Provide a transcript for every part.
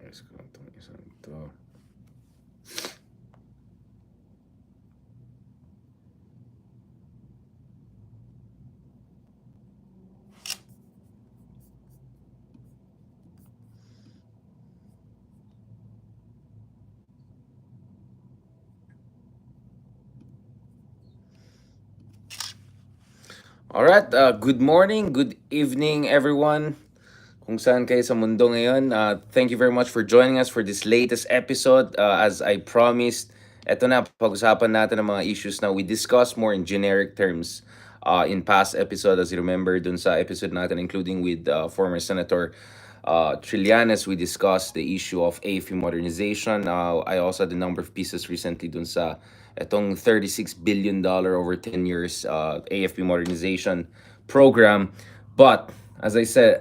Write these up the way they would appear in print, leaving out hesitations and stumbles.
Ayos ko itong isang to. Alright, good morning, good evening everyone. Kung saan kayo sa mundo ngayon. Thank you very much for joining us for this latest episode. As I promised, eto na, pag-usapan natin ang mga issues na we discussed more in generic terms in past episode. As you remember, dun sa episode natin, including with former Senator Trillanes, we discussed the issue of AFP modernization. I also had a number of pieces recently dun sa etong $36 billion over 10 years AFP modernization program. But as they say,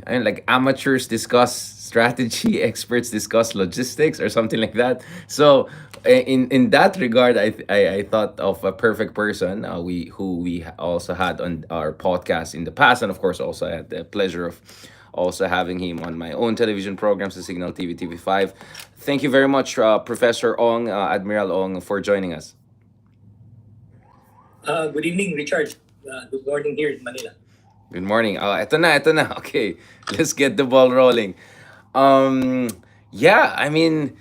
like amateurs discuss strategy, experts discuss logistics, or something like that. So, in that regard, I thought of a perfect person. We also had on our podcast in the past, and of course, also had the pleasure of also having him on my own television programs, the Signal TV, TV5. Thank you very much, Professor Ong, Admiral Ong, for joining us. Good evening, Richard. Good morning here in Manila. Good morning. Ito na, ito na. Okay, let's get the ball rolling. Yeah, I mean,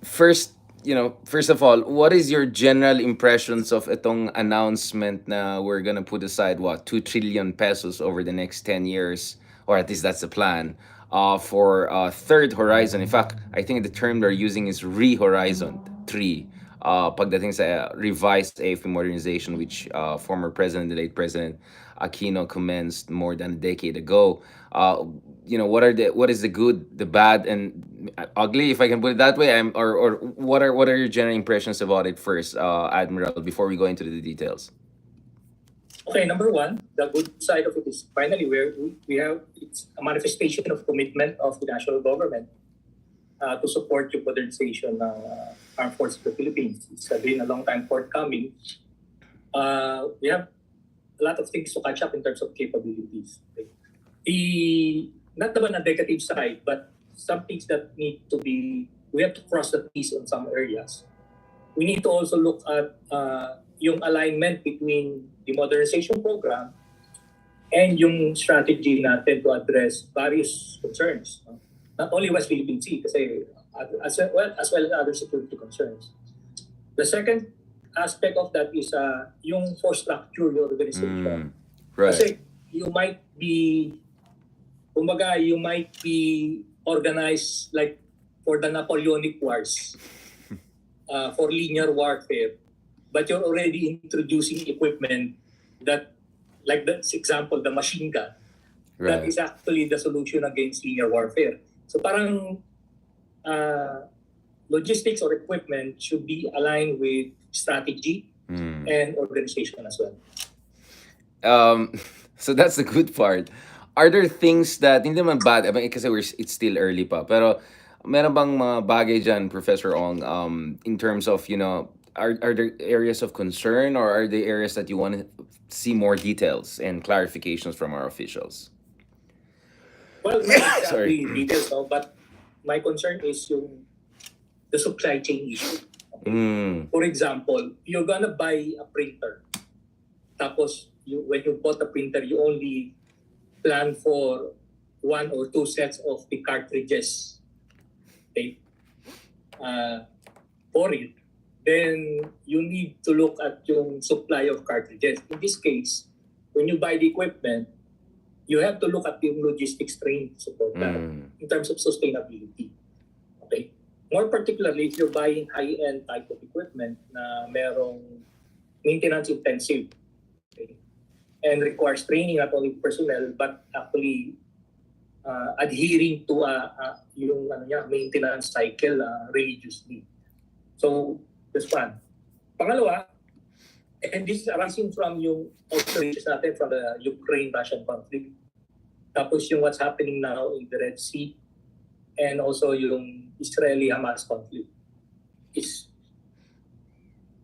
first of all, what is your general impressions of itong announcement na we're gonna put aside what 2 trillion pesos over the next 10 years, or at least that's the plan, for third horizon. In fact, I think the term they're using is re-horizon 3. Pagdating sa revised AFP modernization, which former president, the late president Aquino commenced more than a decade ago. What is the good, the bad, and ugly, if I can put it that way? Or what are your general impressions about it first, Admiral, before we go into the details? Okay, number one, the good side of it is finally we have it's a manifestation of commitment of the national government to support the modernization ng armed forces of the Philippines. It's been a long time forthcoming. We have a lot of things to catch up in terms of capabilities. Not naman a negative side, but some things that need to be, we have to cross the T's on some areas. We need to also look at yung alignment between the modernization program and yung strategy natin to address various concerns. Not only West Philippine Sea, kasi as well as other security concerns. The second aspect of that is yung force structure, yung organization. Right. Kasi you might be organized like for the Napoleonic Wars, for linear warfare, but you're already introducing equipment that, like this example, the machine gun, that is actually the solution against linear warfare. So parang logistics or equipment should be aligned with strategy and organization as well. So that's the good part. Are there things that hindi naman bad, kasi it's still early pa, pero meron bang mga bagay dyan, Professor Ong, in terms of, are there areas of concern, or are there areas that you want to see more details and clarifications from our officials? Well, not exactly details, no, but my concern is the supply chain issue. Okay? For example, you're gonna buy a printer. Tapos, when you bought a printer, you only plan for 1 or 2 sets of the cartridges, okay, for it. Then you need to look at yung supply of cartridges. In this case, when you buy the equipment, you have to look at yung logistics train to support that in terms of sustainability. Okay? More particularly, if you're buying high-end type of equipment na merong maintenance intensive, okay, and requires training not only personnel but actually adhering to yung maintenance cycle religiously. So, that's one. Pangalawa, and this is arising from yung observations natin from the Ukraine-Russian conflict. Tapos yung what's happening now in the Red Sea, and also yung Israeli-Hamas conflict. Is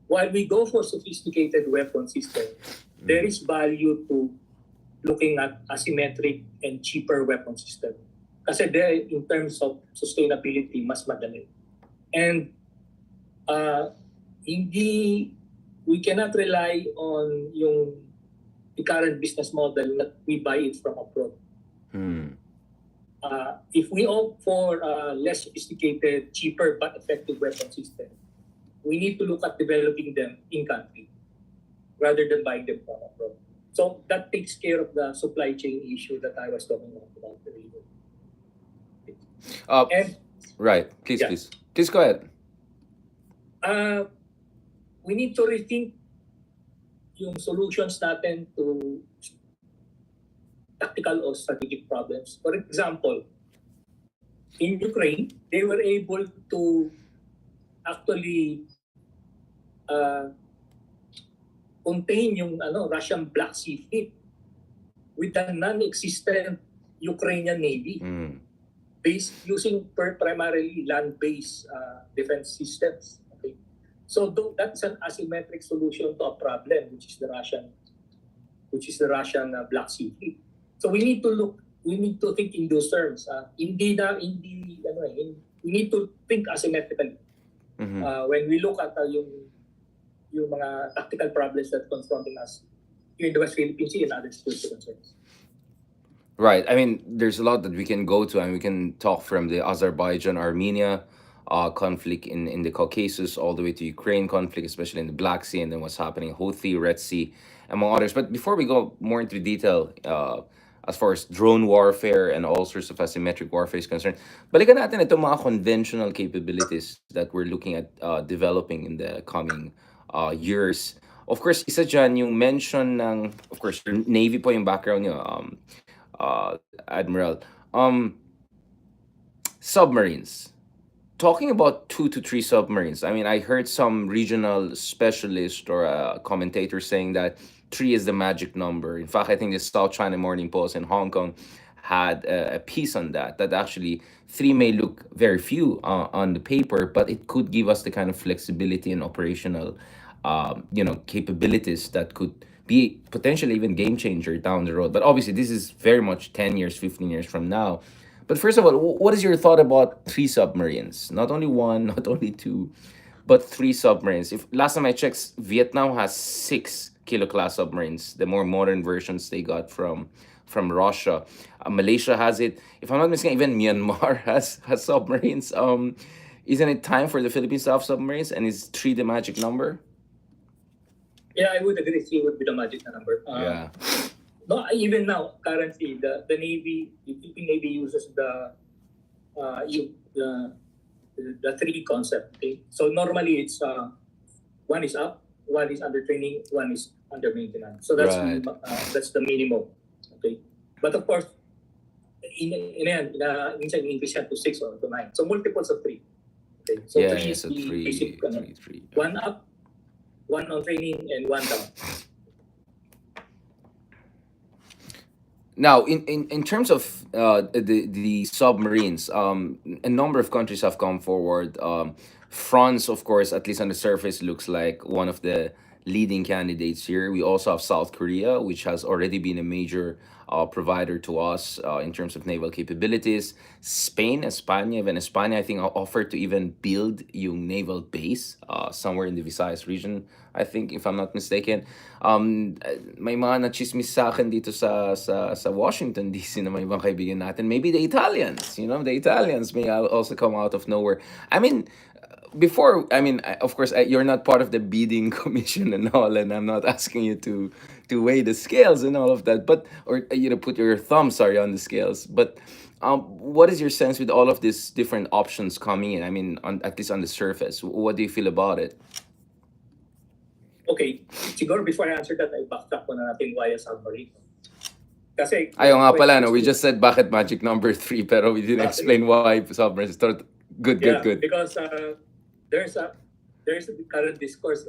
while we go for sophisticated weapon systems, there is value to looking at asymmetric and cheaper weapon systems. Kasi there, in terms of sustainability, mas madali. And hindi, we cannot rely on the current business model that we buy it from abroad. If we opt for less sophisticated, cheaper but effective weapon system, we need to look at developing them in country rather than buying them from abroad. So that takes care of the supply chain issue that I was talking about earlier. And right, please, yeah. please go ahead. We need to rethink yung solutions natin to tactical or strategic problems. For example, in Ukraine, they were able to actually contain yung Russian Black Sea Fleet with a non-existent Ukrainian Navy, based using primarily land-based defense systems. Okay, so that's an asymmetric solution to a problem, which is the Russian Black Sea Fleet. So we need to think in those terms. We need to think asymmetrically when we look at yung mga tactical problems that confronting us here in the West Philippine Sea and other security concerns. Right. I mean, there's a lot that we can go to, and we can talk from the Azerbaijan-Armenia conflict in the Caucasus all the way to Ukraine conflict, especially in the Black Sea, and then what's happening in Houthi, Red Sea, among others. But before we go more into detail, as far as drone warfare and all sorts of asymmetric warfare is concerned, balikan natin itong mga conventional capabilities that we're looking at developing in the coming years. Of course, isa dyan yung mention ng, of course, your Navy po yung background nyo, Admiral. Submarines. Talking about 2 to 3 submarines, I mean, I heard some regional specialist or a commentator saying that 3 is the magic number. In fact, I think the South China Morning Post in Hong Kong had a piece on that actually 3 may look very few on the paper, but it could give us the kind of flexibility and operational capabilities that could be potentially even game changer down the road. But obviously, this is very much 10 years, 15 years from now. But first of all, what is your thought about 3 submarines? Not only 1, not only 2, but 3 submarines. If last time I checked, Vietnam has 6 kilo class submarines, the more modern versions they got from Russia. Malaysia has it. If I'm not mistaken, even Myanmar has submarines. Isn't it time for the Philippines to have submarines? And is 3 the magic number? Yeah, I would agree. 3 would be the magic number. Yeah. No, even now, currently, the Navy, the Philippine Navy uses the 3 concept. Okay, so normally it's 1 is up, 1 is under training, 1 is under maintenance. So that's Right. That's the minimum. Okay, but of course, minsan increase yan to 6 or to 9. So multiples of 3. Okay, so 3 is so the 3, basic. 3. 1 up, 1 on training, and 1 down. Now, in terms of the submarines, a number of countries have come forward. France, of course, at least on the surface, looks like one of the leading candidates here. We also have South Korea, which has already been a major provider to us in terms of naval capabilities. Spain, España, even España, I think, offered to even build yung naval base somewhere in the Visayas region, I think, if I'm not mistaken. May mga nachismis sa akin dito sa Washington, D.C. na may ibang kaibigan natin. Maybe the Italians, the Italians may also come out of nowhere. I mean, of course, you're not part of the bidding commission and all, and I'm not asking you to weigh the scales and all of that, but or put your thumb, sorry, on the scales. But what is your sense with all of these different options coming in? I mean, at least on the surface, what do you feel about it? Okay, siguro before I answer that, I backtrack ko na natin why a submarine. Kasi Ayaw nga pala, no? We just said bakit magic number 3, pero we didn't explain why submarines. Good. Because there's a current discourse.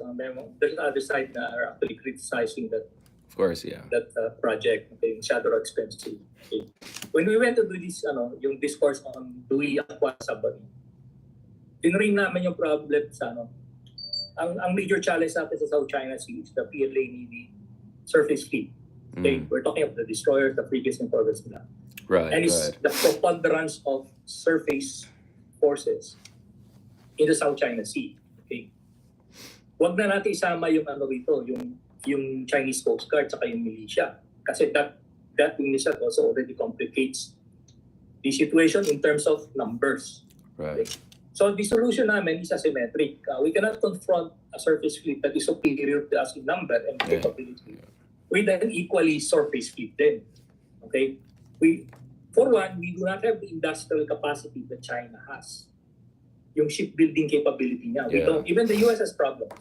There's other side that are actually criticizing that. Of course, yeah. That project, okay, shadow expensive. Okay. When we went to do this, yung discourse on do we acquire submarine, tinring namin yung problem sa ang major challenge natin sa South China Sea is the PLA Navy surface fleet. Okay, we're talking about the destroyers, the frigates, and corvettes nila. And Right, it's right. the preponderance of surface forces in the South China Sea. Okay? Huwag na natin isama yung ano rito, yung Chinese Coast Guard saka yung militia. Kasi that in itself also already complicates the situation in terms of numbers. Right. Okay? So the solution namin is asymmetric. We cannot confront a surface fleet that is superior to us in number and capability with an equally surface fleet then. Okay? For one, we do not have the industrial capacity that China has. Yung shipbuilding capability niya. We don't. Even the US has problems.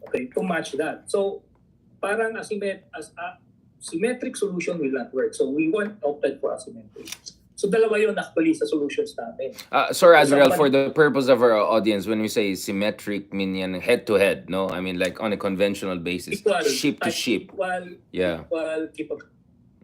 Okay, to match that. So, parang symmetric solution will not work. So, we opted for asymmetric. So, dalawa yun actually sa solutions namin. Sorry, Admiral, for the purpose of our audience, when we say symmetric, mean yan head-to-head, no? I mean, like on a conventional basis, Equal, ship-to-ship. Equal capability.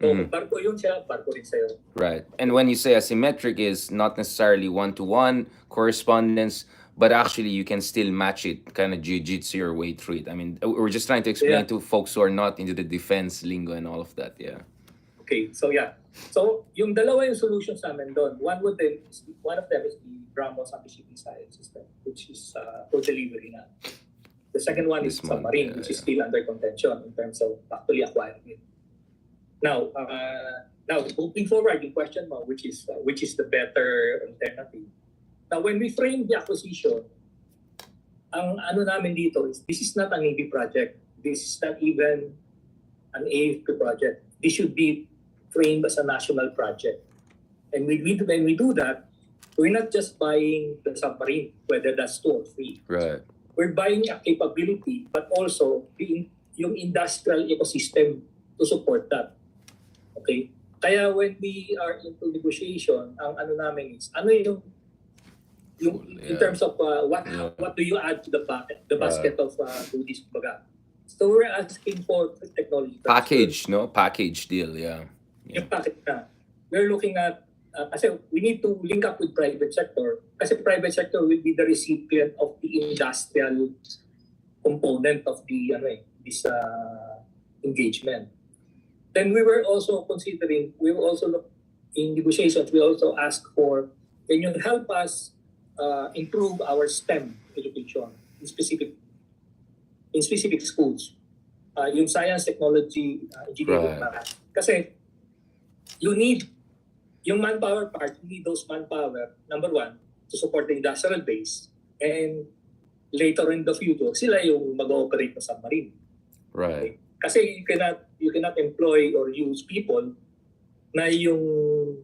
So, barko yun siya, barko rin sa'yo. Right. And when you say asymmetric is not necessarily one-to-one correspondence, but actually you can still match it, kind of jiu-jitsu your way through it. I mean, we're just trying to explain to folks who are not into the defense lingo and all of that, Okay, so So, yung dalawa yung solutions namin doon. One of them is the BrahMos anti-shipping science system, which is for delivery na. The second one is submarine, which is still under contention in terms of actually acquiring it. Now, moving forward, yung question mo, which is the better alternative. Now, when we frame the acquisition, ang ano namin dito is this is not an Navy project. This is not even an AFP project. This should be framed as a national project. And when we do that, we're not just buying the submarine, whether that's 2 or 3. Right. We're buying a capability, but also yung industrial ecosystem to support that. Okay? Kaya when we are into negotiation, ang ano namin is, ano yung in terms of what do you add to the basket of goodies, baga. So we're asking for technology transfer. Package, no? Package deal, Yung package na. We're looking at, kasi we need to link up with private sector. Kasi private sector will be the recipient of the industrial component of the this engagement. Then we were also considering, in negotiations, we also ask for, can you help us improve our STEM education in specific schools? Yung science, technology, engineering, math. Kasi you need yung manpower part, you need those manpower, number one, to support the industrial base, and later in the future, sila yung mag-ooperate ng submarine. Right. Okay? Kasi you cannot employ or use people na yung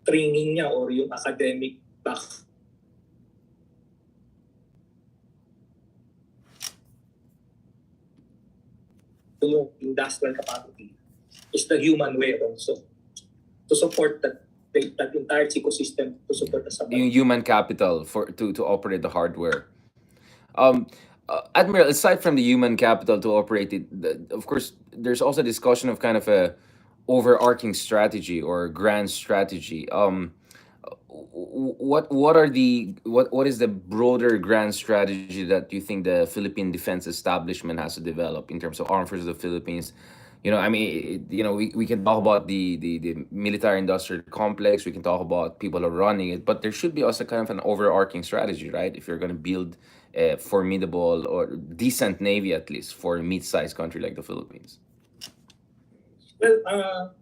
training niya or yung academic back yung industrial capacity is the human way also to support that entire ecosystem to support the submarine. Yung human capital to operate the hardware. Admiral, aside from the human capital to operate it, of course, there's also discussion of kind of a overarching strategy or grand strategy. What is the broader grand strategy that you think the Philippine defense establishment has to develop in terms of armed forces of the Philippines? I mean, we can talk about the military industrial complex. We can talk about people who are running it, but there should be also kind of an overarching strategy, right? If you're going to build a formidable or decent navy, at least for a mid-sized country like the Philippines. Well,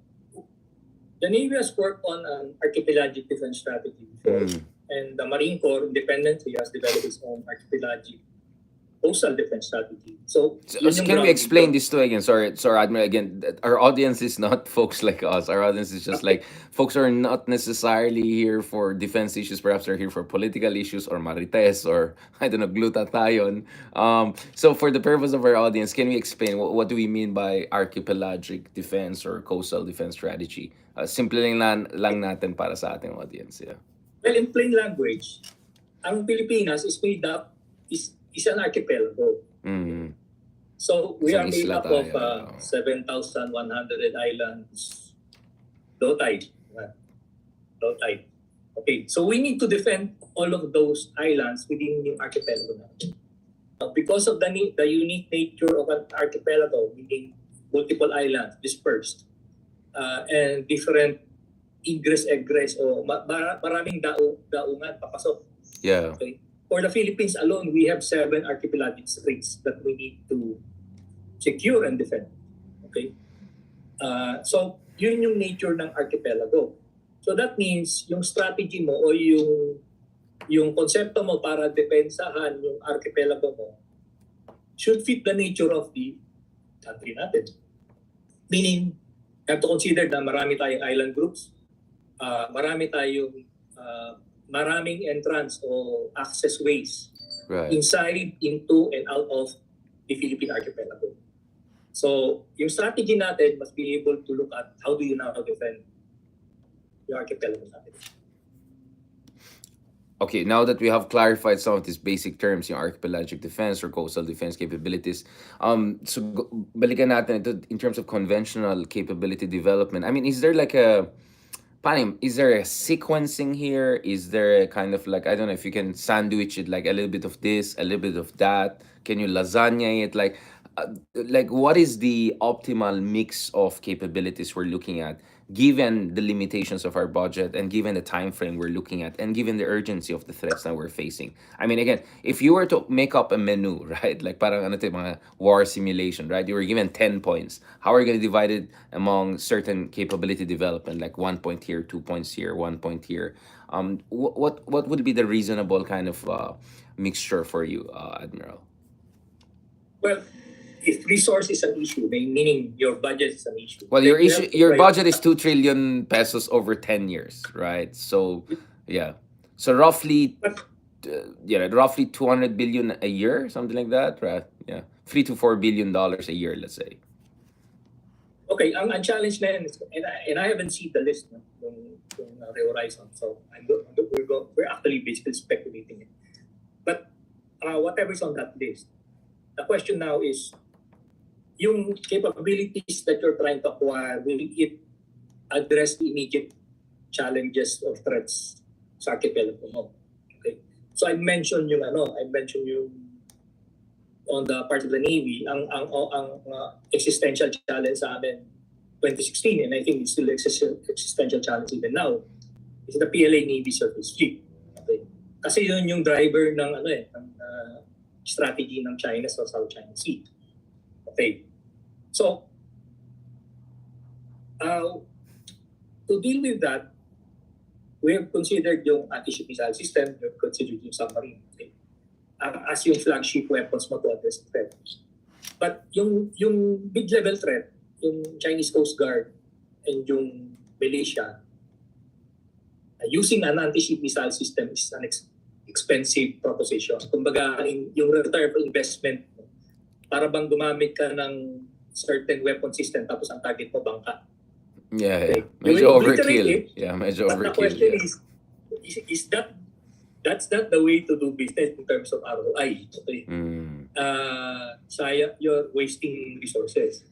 the Navy has worked on an archipelagic defense strategy before, and the Marine Corps independently has developed its own archipelagic coastal defense strategy. So can we explain this to again? Sorry, Admiral. Again, our audience is not folks like us. Our audience is just like folks who are not necessarily here for defense issues. Perhaps they're here for political issues or marites or I don't know, glutathione. So for the purpose of our audience, can we explain what do we mean by archipelagic defense or coastal defense strategy? Simple lang natin para sa ating audience. Yeah. Well, in plain language, ang Pilipinas is made up is an archipelago. Mm-hmm. So we are made up of 7,100 islands, low tide. Okay, so we need to defend all of those islands within the archipelago. Because of the unique nature of an archipelago, meaning multiple islands dispersed and different ingress, egress, o maraming daungan papasok. Yeah. Okay. For the Philippines alone, we have 7 archipelagic straits that we need to secure and defend. Okay. So, yun yung nature ng archipelago. So that means yung strategy mo o yung konsepto mo para depensahan yung archipelago mo should fit the nature of the country natin. Meaning, you have to consider na marami tayong island groups, maraming entrance o access ways inside, into, and out of the Philippine archipelago. So, yung strategy natin must be able to look at how do you now defend the archipelago natin. Okay, now that we have clarified some of these basic terms, yung archipelagic defense or coastal defense capabilities, balikan natin ito in terms of conventional capability development. I mean, is there like is there a sequencing here? Is there a kind of like, I don't know if you can sandwich it like a little bit of this, a little bit of that? Can you lasagna it? Like what is the optimal mix of capabilities we're looking at, given the limitations of our budget and given the time frame we're looking at and given the urgency of the threats that we're facing? I mean, again, if you were to make up a menu, right, like parang ano to, mga war simulation, right, you were given 10 points, how are you going to divide it among certain capability development, like 1 point here, 2 points here, 1 point here? What would be the reasonable kind of mixture for you, Admiral? Well, if resource is an issue, meaning your budget is an issue. Well, your budget is 2 trillion pesos over 10 years, right? So, yeah. So roughly 200 billion a year, something like that, right? Yeah. $3 to $4 billion a year, let's say. Okay, ang challenge na yan is, and I haven't seen the list yung Horizon. So we're actually basically speculating it. But whatever's on that list, the question now is, yung capabilities that you're trying to acquire, will it address the immediate challenges or threats sa archipelago mo? Okay. So I mentioned yung on the part of the Navy, ang existential challenge sa amin 2016, and I think it's still existential challenge even now, is the PLA Navy Surface Fleet. Okay. Kasi yun yung driver ng strategy ng China sa South China Sea. Okay. So, to deal with that, we have considered yung anti-ship missile system, we have considered yung submarine, okay, as yung flagship weapons mo to address threats. But yung mid-level threat, yung Chinese Coast Guard and yung militia, using an anti-ship missile system is an expensive proposition. Kumbaga, yung return of investment, para bang gumamit ka ng certain weapon system tapos ang target mo bangka. Yeah, okay. Medyo overkill. Yeah, medyo but overkill. The question is that's not the way to do business in terms of ROI. Okay? You're wasting resources.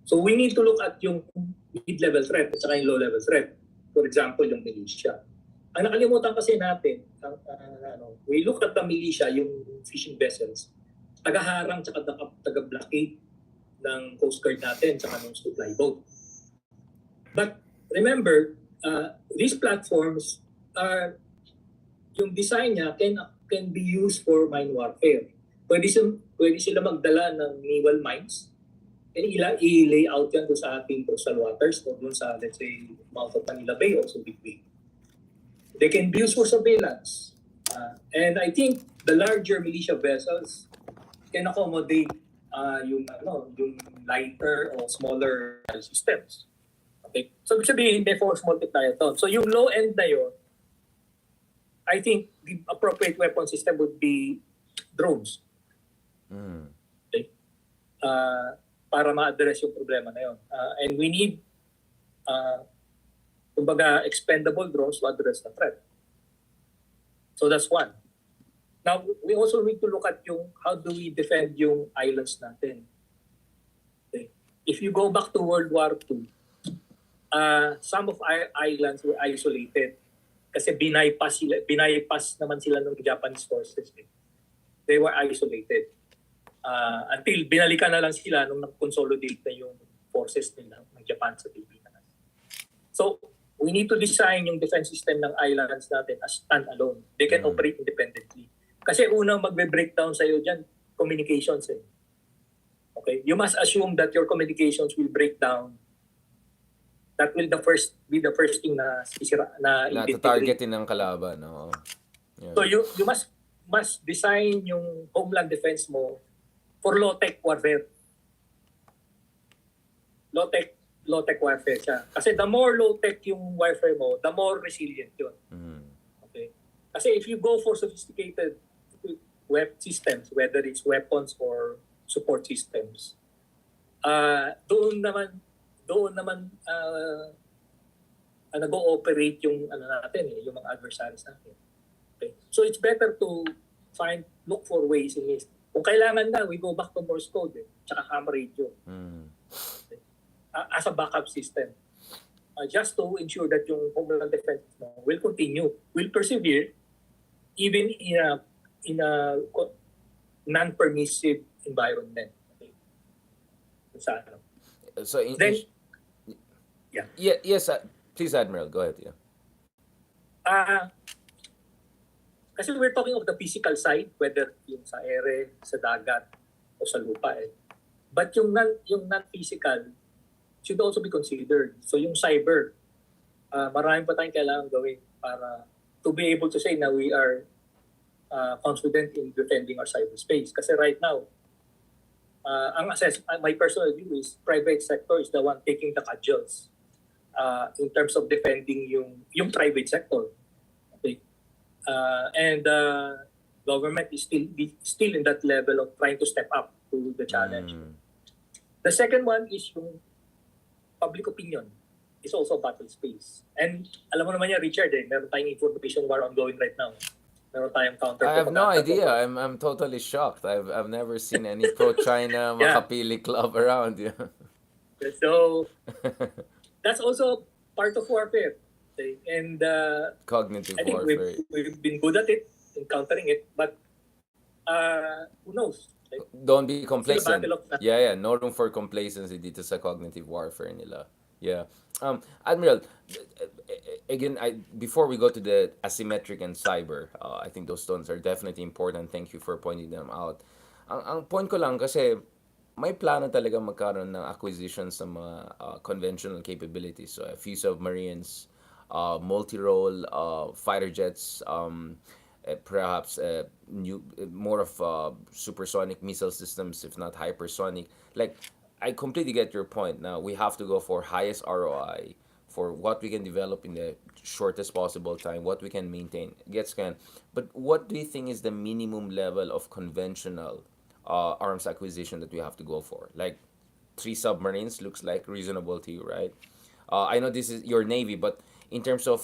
So we need to look at yung mid-level threat at saka yung low-level threat. For example, yung militia. Ang nakalimutan kasi natin, we look at the militia, yung fishing vessels, tagaharang at taga-blockade ng Coast Guard natin saka ng supply boat. But remember, these platforms are, yung design niya can be used for mine warfare. Pwede sila magdala ng naval mines and i-lay out yan doon sa ating coastal waters o doon sa, let's say, mouth of Manila Bay or Subic Bay. They can be used for surveillance. And I think the larger militia vessels can accommodate yung lighter or smaller systems. Okay? So, ibig sabihin, may force multiplier to. So, yung low end na yun, I think the appropriate weapon system would be drones. Okay? Para ma-address yung problema na yun. And we need kumbaga expendable drones to address the threat. So that's one. Now, we also need to look at yung how do we defend yung islands natin. Okay. If you go back to World War II, some of our islands were isolated kasi binaypass naman sila ng Japanese forces. They were isolated. Until binalikan na lang sila nung nag-consolidate na yung forces nila ng Japan sa Pilipinas. So, we need to design yung defense system ng islands natin as stand-alone. They can operate independently. Kasi unang magbe-breakdown sa'yo dyan, communications eh. Okay? You must assume that your communications will break down. That will be the first thing na sisira, na targetin ng kalaban. No? Yeah. So you must design yung homeland defense mo for low-tech warfare. Low-tech warfare siya. Kasi the more low-tech yung warfare mo, the more resilient yun. Okay? Kasi if you go for sophisticated web systems, whether it's weapons or support systems, doon naman nag-ooperate yung natin yung mga adversaries natin. Okay? So it's better to look for ways in it. Kung kailangan na, we go back to Morse code tsaka ham radio. Okay? As a backup system. Just to ensure that yung homeland defense will continue, will persevere even in a non-permissive environment. Okay? So then, yes, please, Admiral, go ahead. Kasi we're talking of the physical side, whether yung sa ere, sa dagat, o sa lupa. But yung non-physical should also be considered. So yung cyber, marami pa tayong kailangan gawin para to be able to say na we are confident in defending our cyberspace. Kasi right now, my personal view is private sector is the one taking the cudgels in terms of defending yung private sector. Okay? And government is still in that level of trying to step up to the challenge. The second one is yung public opinion is also battle space. And alam mo naman yan, Richard, meron tayong information war ongoing right now. Meron tayong counter. I have no idea. I'm totally shocked. I've never seen any pro-China makapili club around. Yeah. So that's also part of warfare. Okay? And cognitive I think warfare. we've been good at it, encountering it, but who knows? Like, don't be complacent. Yeah. No room for complacency dito sa cognitive warfare nila. Yeah. Admiral, again, before we go to the asymmetric and cyber, I think those terms are definitely important. Thank you for pointing them out. Ang point ko lang kasi may plano talaga magkaroon ng acquisitions ng mga conventional capabilities. So a few submarines, multi-role fighter jets, perhaps more of supersonic missile systems, if not hypersonic. Like, I completely get your point. Now, we have to go for highest ROI, for what we can develop in the shortest possible time, what we can maintain. But what do you think is the minimum level of conventional arms acquisition that we have to go for? Like, 3 submarines looks like reasonable to you, right? I know this is your Navy, but in terms of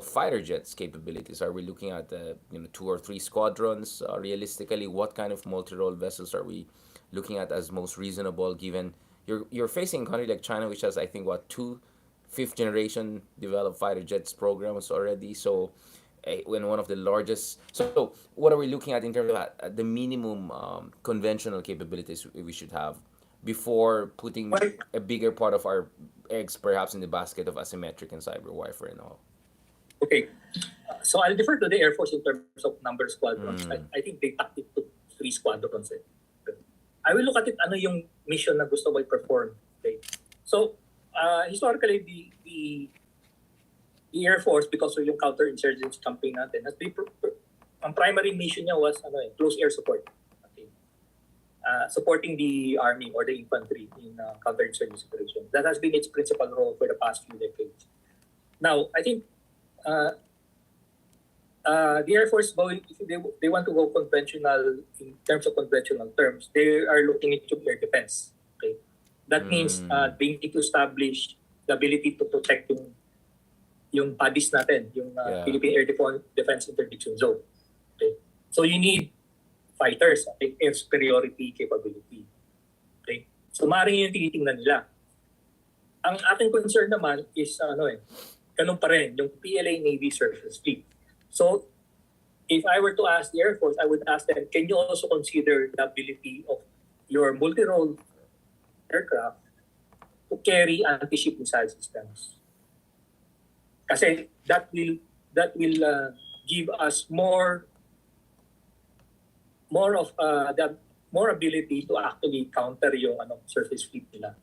fighter jets capabilities, are we looking at 2 or 3 squadrons? Realistically, what kind of multi-role vessels are we looking at as most reasonable, given you're facing a country like China, which has, I think, 2 5th-generation developed fighter jets programs already. So when one of the largest. So what are we looking at in terms of the minimum conventional capabilities we should have before putting a bigger part of our eggs perhaps in the basket of asymmetric and cyber warfare and all? Okay. So I'll defer to the Air Force in terms of number of squadrons. I think they tapped it to 3 squadrons. I will look at it, ano yung mission na gusto mo i-perform. Okay. So, historically, the Air Force, because of yung counterinsurgency campaign natin, ang primary mission niya was close air support. Okay. Supporting the army or the infantry in counterinsurgency operations. That has been its principal role for the past few decades. Now, I think the Air Force, if they want to go conventional, in terms of conventional terms, they are looking into air defense. Okay, that means they need to establish the ability to protect yung PADIs natin, yung Philippine Air Defense Interdiction Zone. Okay, so you need fighters, okay, air superiority capability. Okay, so maaaring yung tinitingnan nila. Ang ating concern naman is ganun pa rin, yung PLA Navy Surface Fleet. So, if I were to ask the Air Force, I would ask them, can you also consider the ability of your multi-role aircraft to carry anti-ship missile systems? Kasi that will give us more of the more ability to actually counter yung surface fleet nila.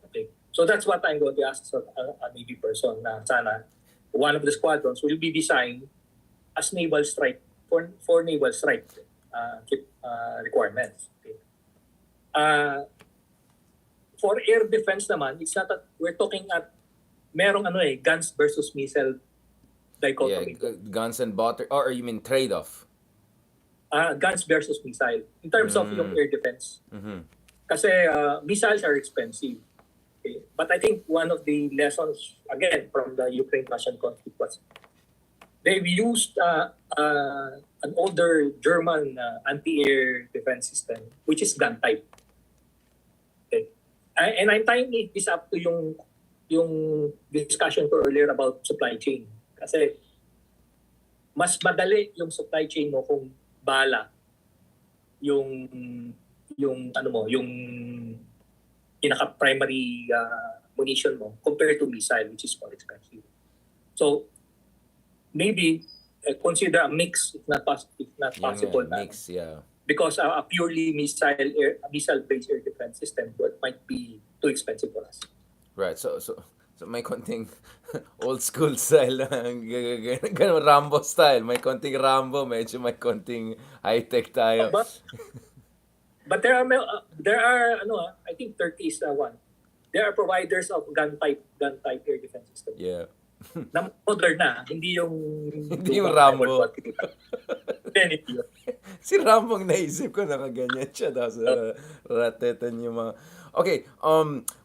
Okay. So that's what I'm going to ask a Navy person na sana one of the squadrons will be designed as naval strike for naval strike requirements. Okay. For air defense naman, it's not that we're talking at merong guns versus missile Yeah, dichotomy. guns and butter, or you mean trade-off? Guns versus missile in terms of yung air defense. Mm-hmm. Kasi missiles are expensive. Okay? But I think one of the lessons, again, from the Ukraine-Russian conflict was they've used an older German anti-air defense system, which is gun type. Okay? And I'm tying this up to yung discussion ko earlier about supply chain. Kasi mas madali yung supply chain mo kung bala yung yung pinaka-primary munition mo compared to missile, which is more expensive. So maybe consider a mix if not possible. Mix, yeah. Because a purely missile-based air defense system might be too expensive for us. Right. So may konting old school style lang. Ganun, Rambo style. May konting Rambo, medyo may konting high-tech tayo. But there are I think Turkey is one. There are providers of gun type air defense system. Yeah. Na modern na, hindi yung Rambo. Hindi yun. Si Rambo ang naisip ko, nakaganyan siya. Tapos ratetan yung mga... Okay,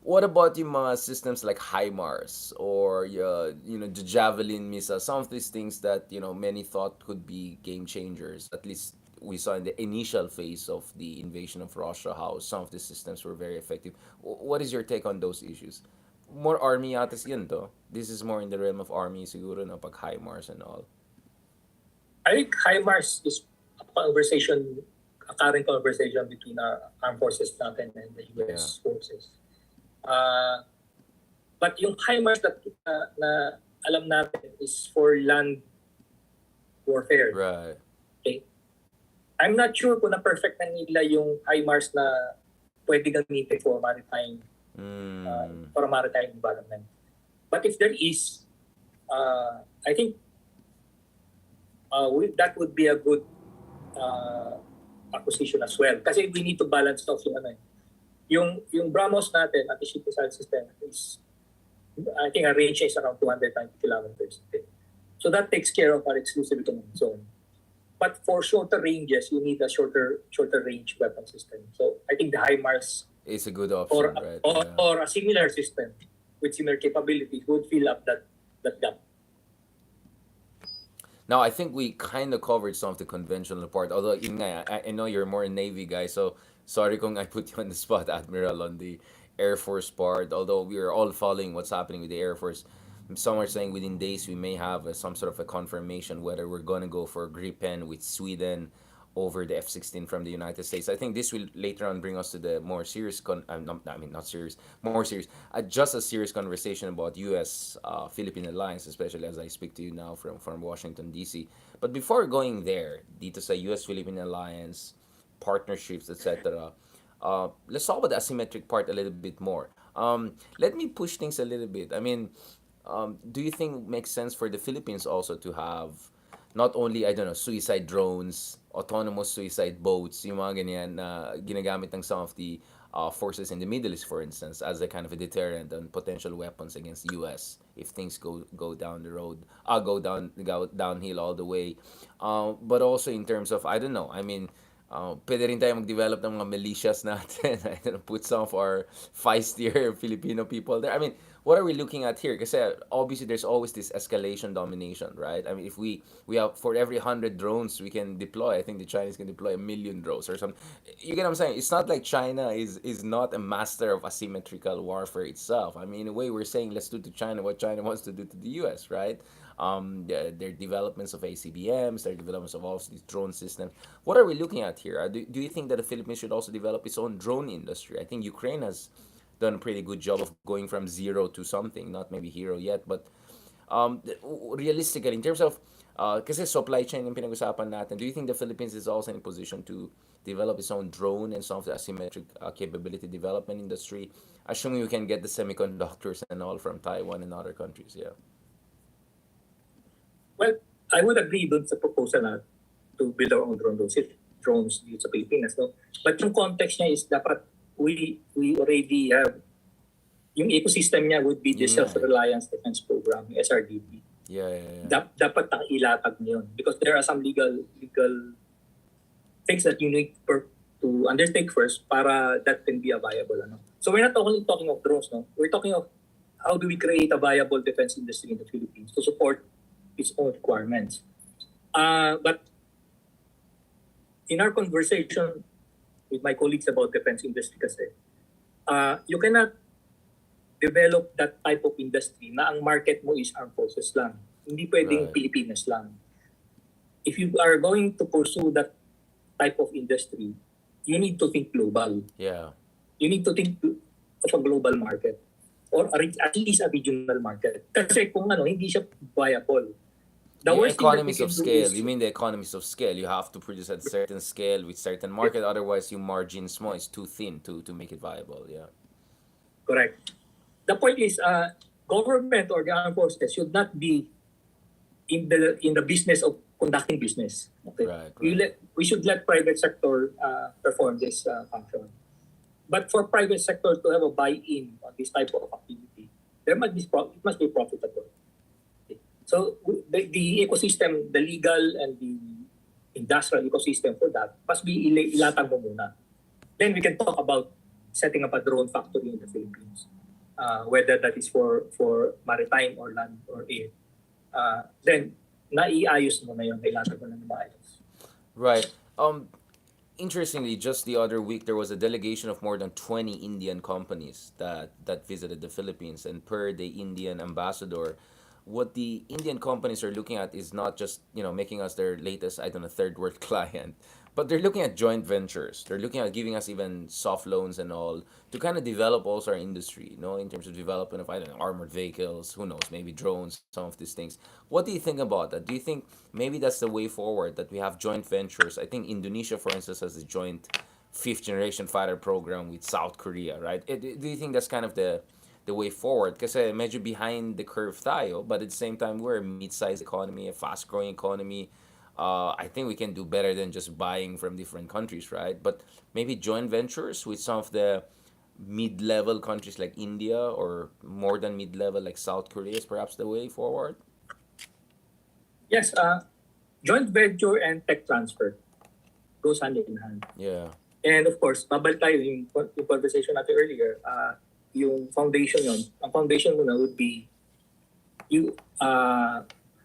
what about yung mga systems like HIMARS or the Javelin missile? Some of these things that many thought could be game changers. At least we saw in the initial phase of the invasion of Russia how some of these systems were very effective. What is your take on those issues? More army yatas yun to. This is more in the realm of army siguro na pag HIMARS and all. I think HIMARS is a current conversation between our armed forces natin and the US forces. But yung HIMARS na alam natin is for land warfare. Right. Okay. I'm not sure kung na-perfect na nila yung HIMARS na pwede gamitin for maritime environment. But if there is, I think that would be a good acquisition as well. Kasi we need to balance off yung BrahMos natin at the ship missile system is, I think our range is around 290 kilometers. Okay? So that takes care of our exclusive economic zone. But for shorter ranges, you need a shorter range weapon system. So I think the HIMARS is a good option, right? Or a similar system with similar capabilities would fill up that gap. Now, I think we kind of covered some of the conventional part. Although, yun nga, I know you're more a Navy guy, so sorry kung I put you on the spot, Admiral, on the Air Force part. Although we are all following what's happening with the Air Force. Some are saying within days we may have some sort of a confirmation whether we're going to go for Gripen with Sweden over the F-16 from the United States. I think this will later on bring us to the more serious, just a serious conversation about U.S.-Philippine alliance, especially as I speak to you now from Washington, D.C. But before going there, dito sa U.S.-Philippine alliance, partnerships, etc., let's talk about the asymmetric part a little bit more. Let me push things a little bit. I mean, do you think it makes sense for the Philippines also to have not only, I don't know, suicide drones, autonomous suicide boats, yung mga ganyan na ginagamit ng some of the forces in the Middle East, for instance, as a kind of a deterrent on potential weapons against the U.S. if things go down the road, go downhill all the way. But also in terms of, I don't know, I mean, pwede rin tayo mag-develop ng mga militias natin. I don't know, put some of our feistier Filipino people there. I mean, what are we looking at here? Kasi obviously there's always this escalation domination, right? I mean, if we have, for every 100 drones we can deploy, I think the Chinese can deploy 1,000,000 drones or something. You get what I'm saying? It's not like China is not a master of asymmetrical warfare itself. I mean, in a way, we're saying let's do to China what China wants to do to the U.S., right? Their developments of ACBMs, their developments of all these drone systems. What are we looking at here? Do you think that the Philippines should also develop its own drone industry? I think Ukraine has done a pretty good job of going from zero to something, not maybe hero yet, but Realistically, in terms of, kasi supply chain yung pinag-usapan natin, do you think the Philippines is also in position to develop its own drone and some of the asymmetric capability development industry, assuming we can get the semiconductors and all from Taiwan and other countries? Yeah. Well, I would agree dun sa proposal na to build our own drones dito sa Pilipinas. No? But yung context niya is dapat we already have yung ecosystem niya would be the Yun nga eh. Self-Reliance Defense Program, yung SRDP. Yeah. Dapat ilatag niyo yun because there are some legal things that you need to undertake first para that can be a viable. Ano? So we're not only talking of drones, no? We're talking of how do we create a viable defense industry in the Philippines to support its own requirements. But in our conversation with my colleagues about defense industry kasi, you cannot develop that type of industry na ang market mo is armed forces lang. Hindi pwedeng Right. Pilipinas lang. If you are going to pursue that type of industry, you need to think global. Yeah. You need to think of a global market or at least a regional market. Kasi kung hindi siya viable. The Yeah, worst thing that we economies can of do scale. is You mean the economies of scale? You have to produce at a certain scale with certain market, otherwise your margin small. It's too thin to make it viable. Yeah. correct. The point is, government or the armed forces should not be in the business of conducting business. Okay, Right. we should let private sector perform this function. But for private sector to have a buy-in on this type of activity, it must be profitable. Okay. So the ecosystem, the legal and the industrial ecosystem for that must be ilatag mo muna. Then we can talk about setting up a drone factory in the Philippines, whether that is for maritime or land or air. Then naiayos mo na yun, ilatag mo na maayos. Right. Interestingly, just the other week there was a delegation of more than 20 Indian companies that visited the Philippines, and per the Indian ambassador, what the Indian companies are looking at is not just, making us their latest, I don't know, third world client, but they're looking at joint ventures. They're looking at giving us even soft loans and all to kind of develop also our industry, in terms of development of, I don't know, armored vehicles, who knows, maybe drones, some of these things. What do you think about that? Do you think maybe that's the way forward, that we have joint ventures? I think Indonesia, for instance, has a joint fifth generation fighter program with South Korea, right? Do you think that's kind of the way forward? Kasi medyo behind the curve tayo, but at the same time, we're a mid-sized economy, a fast-growing economy. I think we can do better than just buying from different countries, right? But maybe joint ventures with some of the mid-level countries like India, or more than mid-level like South Korea, is perhaps the way forward. Yes, joint venture and tech transfer goes hand in hand. Yeah. And of course, babalik tayo yung conversation natin earlier, yung foundation yun. Ang foundation muna would be you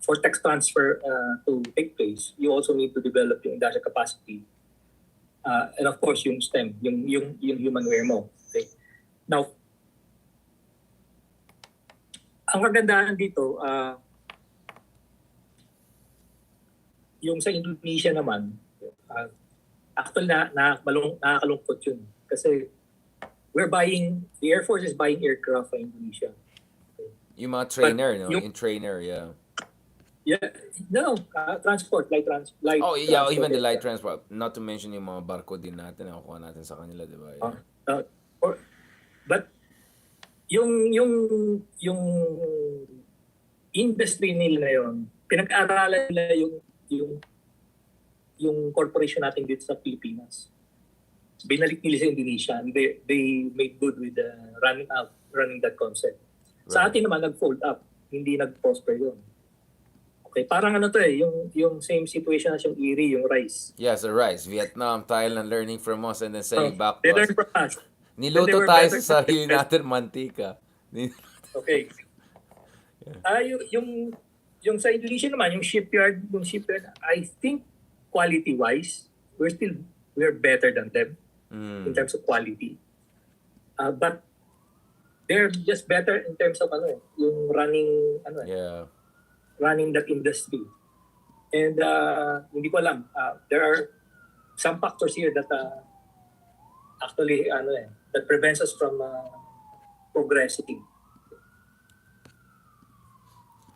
for tech transfer to take place, you also need to develop yung industrial capacity. And of course, yung STEM, yung humanware mo. Okay? Now, ang kagandahan dito, yung sa Indonesia naman, actually nakakalungkot yun. Kasi the Air Force is buying aircraft from Indonesia. Okay. Yung mga trainer, But no? yung- Yung trainer, yeah. Yeah, no, transport, light Oh, yeah, transport even the light aircraft. transport. Not to mention yung mga barko din natin na nakukuha natin sa kanila, di ba? Yeah. But yung industry nila yon, pinag-aralan nila yung corporation natin dito sa Pilipinas. Binalik nila sa Indonesia and they made good with running that concept. Sa Right. atin naman nag-fold up, hindi nag-prosper yun. Okay, parang yung same situation as yung IRI, yung rice. Yes, the rice. Vietnam, Thailand learning from us and then selling back They to us. learned from us. Niluto Then they were tayo better sa than sarili the natin mantika. Okay. Yung sa Indonesia naman, yung shipyard, I think quality-wise, we're better than them in terms of quality. But they're just better in terms of yung Yeah. running that industry. And hindi ko alam, there are some factors here that actually that prevents us from progressing.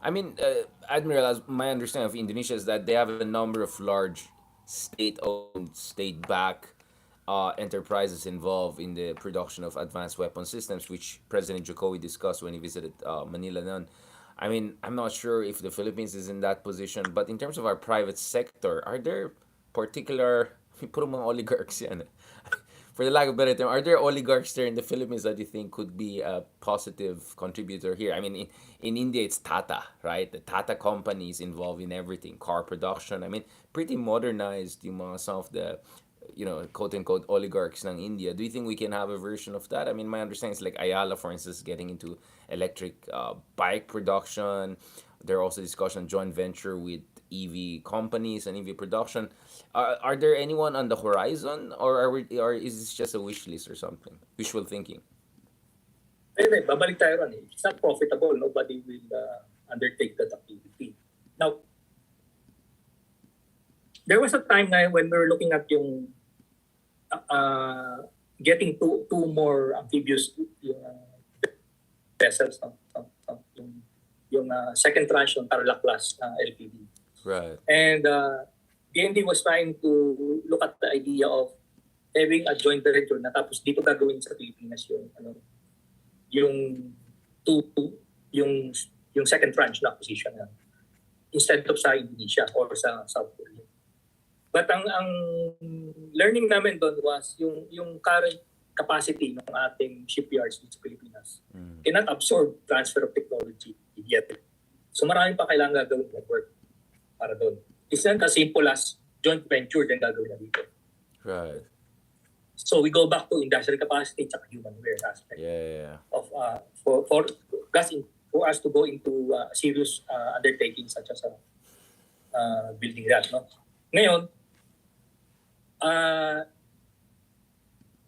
I mean, Admiral, as my understanding of Indonesia is that they have a number of large state-owned, state-backed enterprises involved in the production of advanced weapon systems, which President Jokowi discussed when he visited Manila. Noon. I mean, I'm not sure if the Philippines is in that position, but in terms of our private sector, are there particular, puro mga oligarchs yan. For the lack of a better term, are there oligarchs there in the Philippines that you think could be a positive contributor here? I mean, in India, it's Tata, right? The Tata company is involved in everything, car production. I mean, pretty modernized yung mga some of the, quote unquote oligarchs ng India. Do you think we can have a version of that? I mean, my understanding is like Ayala, for instance, getting into electric bike production. There are also discussion joint venture with EV companies and EV production. Are there anyone on the horizon, or is this just a wish list or something? Wishful thinking. Anyway, babalik tayo ron eh. It's not profitable. Nobody will undertake that activity. Now, there was a time na when we were looking at yung getting two more amphibious vessels, yung second tranche ng Tarlac class LPD. Right. And DND was trying to look at the idea of having a joint venture na tapos dito gagawin sa Pilipinas yung two yung second tranche na acquisition na instead of sa Indonesia or sa South Korea. But ang learning namin doon was yung current capacity ng ating shipyards sa Pilipinas cannot absorb transfer of technology yet. So marami pa kailangan gagawin ng work para doon. It's not as simple as joint venture din gagawin na dito. Right. So we go back to industrial capacity at human wear aspect of for us to go into serious undertakings such as building that. No? Ngayon,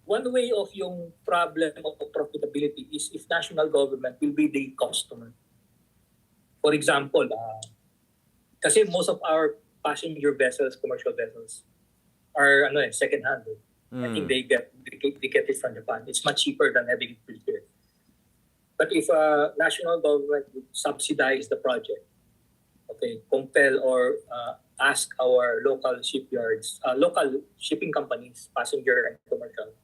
one way of yung problem of profitability is if national government will be the customer. For example, kasi most of our passenger vessels, commercial vessels, are second-hand. I think they get it from Japan. It's much cheaper than having it built here. But if national government would subsidize the project, compel or ask our local shipyards, local shipping companies, passenger and commercial,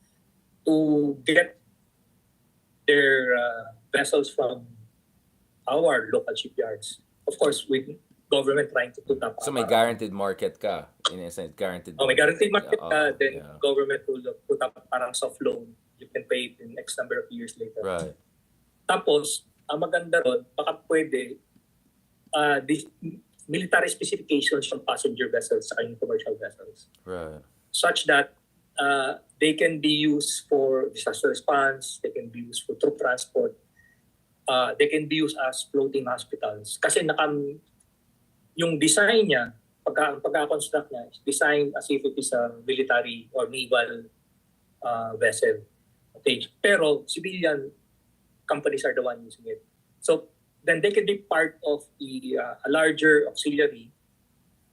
to get their vessels from our local shipyards. Of course, with government trying to put up. So may guaranteed market ka, in a sense, guaranteed. May guaranteed market ka, then government will put up parang soft loan. You can pay it in X number of years later. Right. Tapos, ang maganda ron, baka pwede, military specifications from passenger vessels sa commercial vessels. Right. Such that they can be used for disaster response, they can be used for troop transport, they can be used as floating hospitals. Kasi yung design niya, pagka-construct niya, is designed as if it is a military or naval vessel. Okay. Pero civilian companies are the one using it. So then they can be part of a larger auxiliary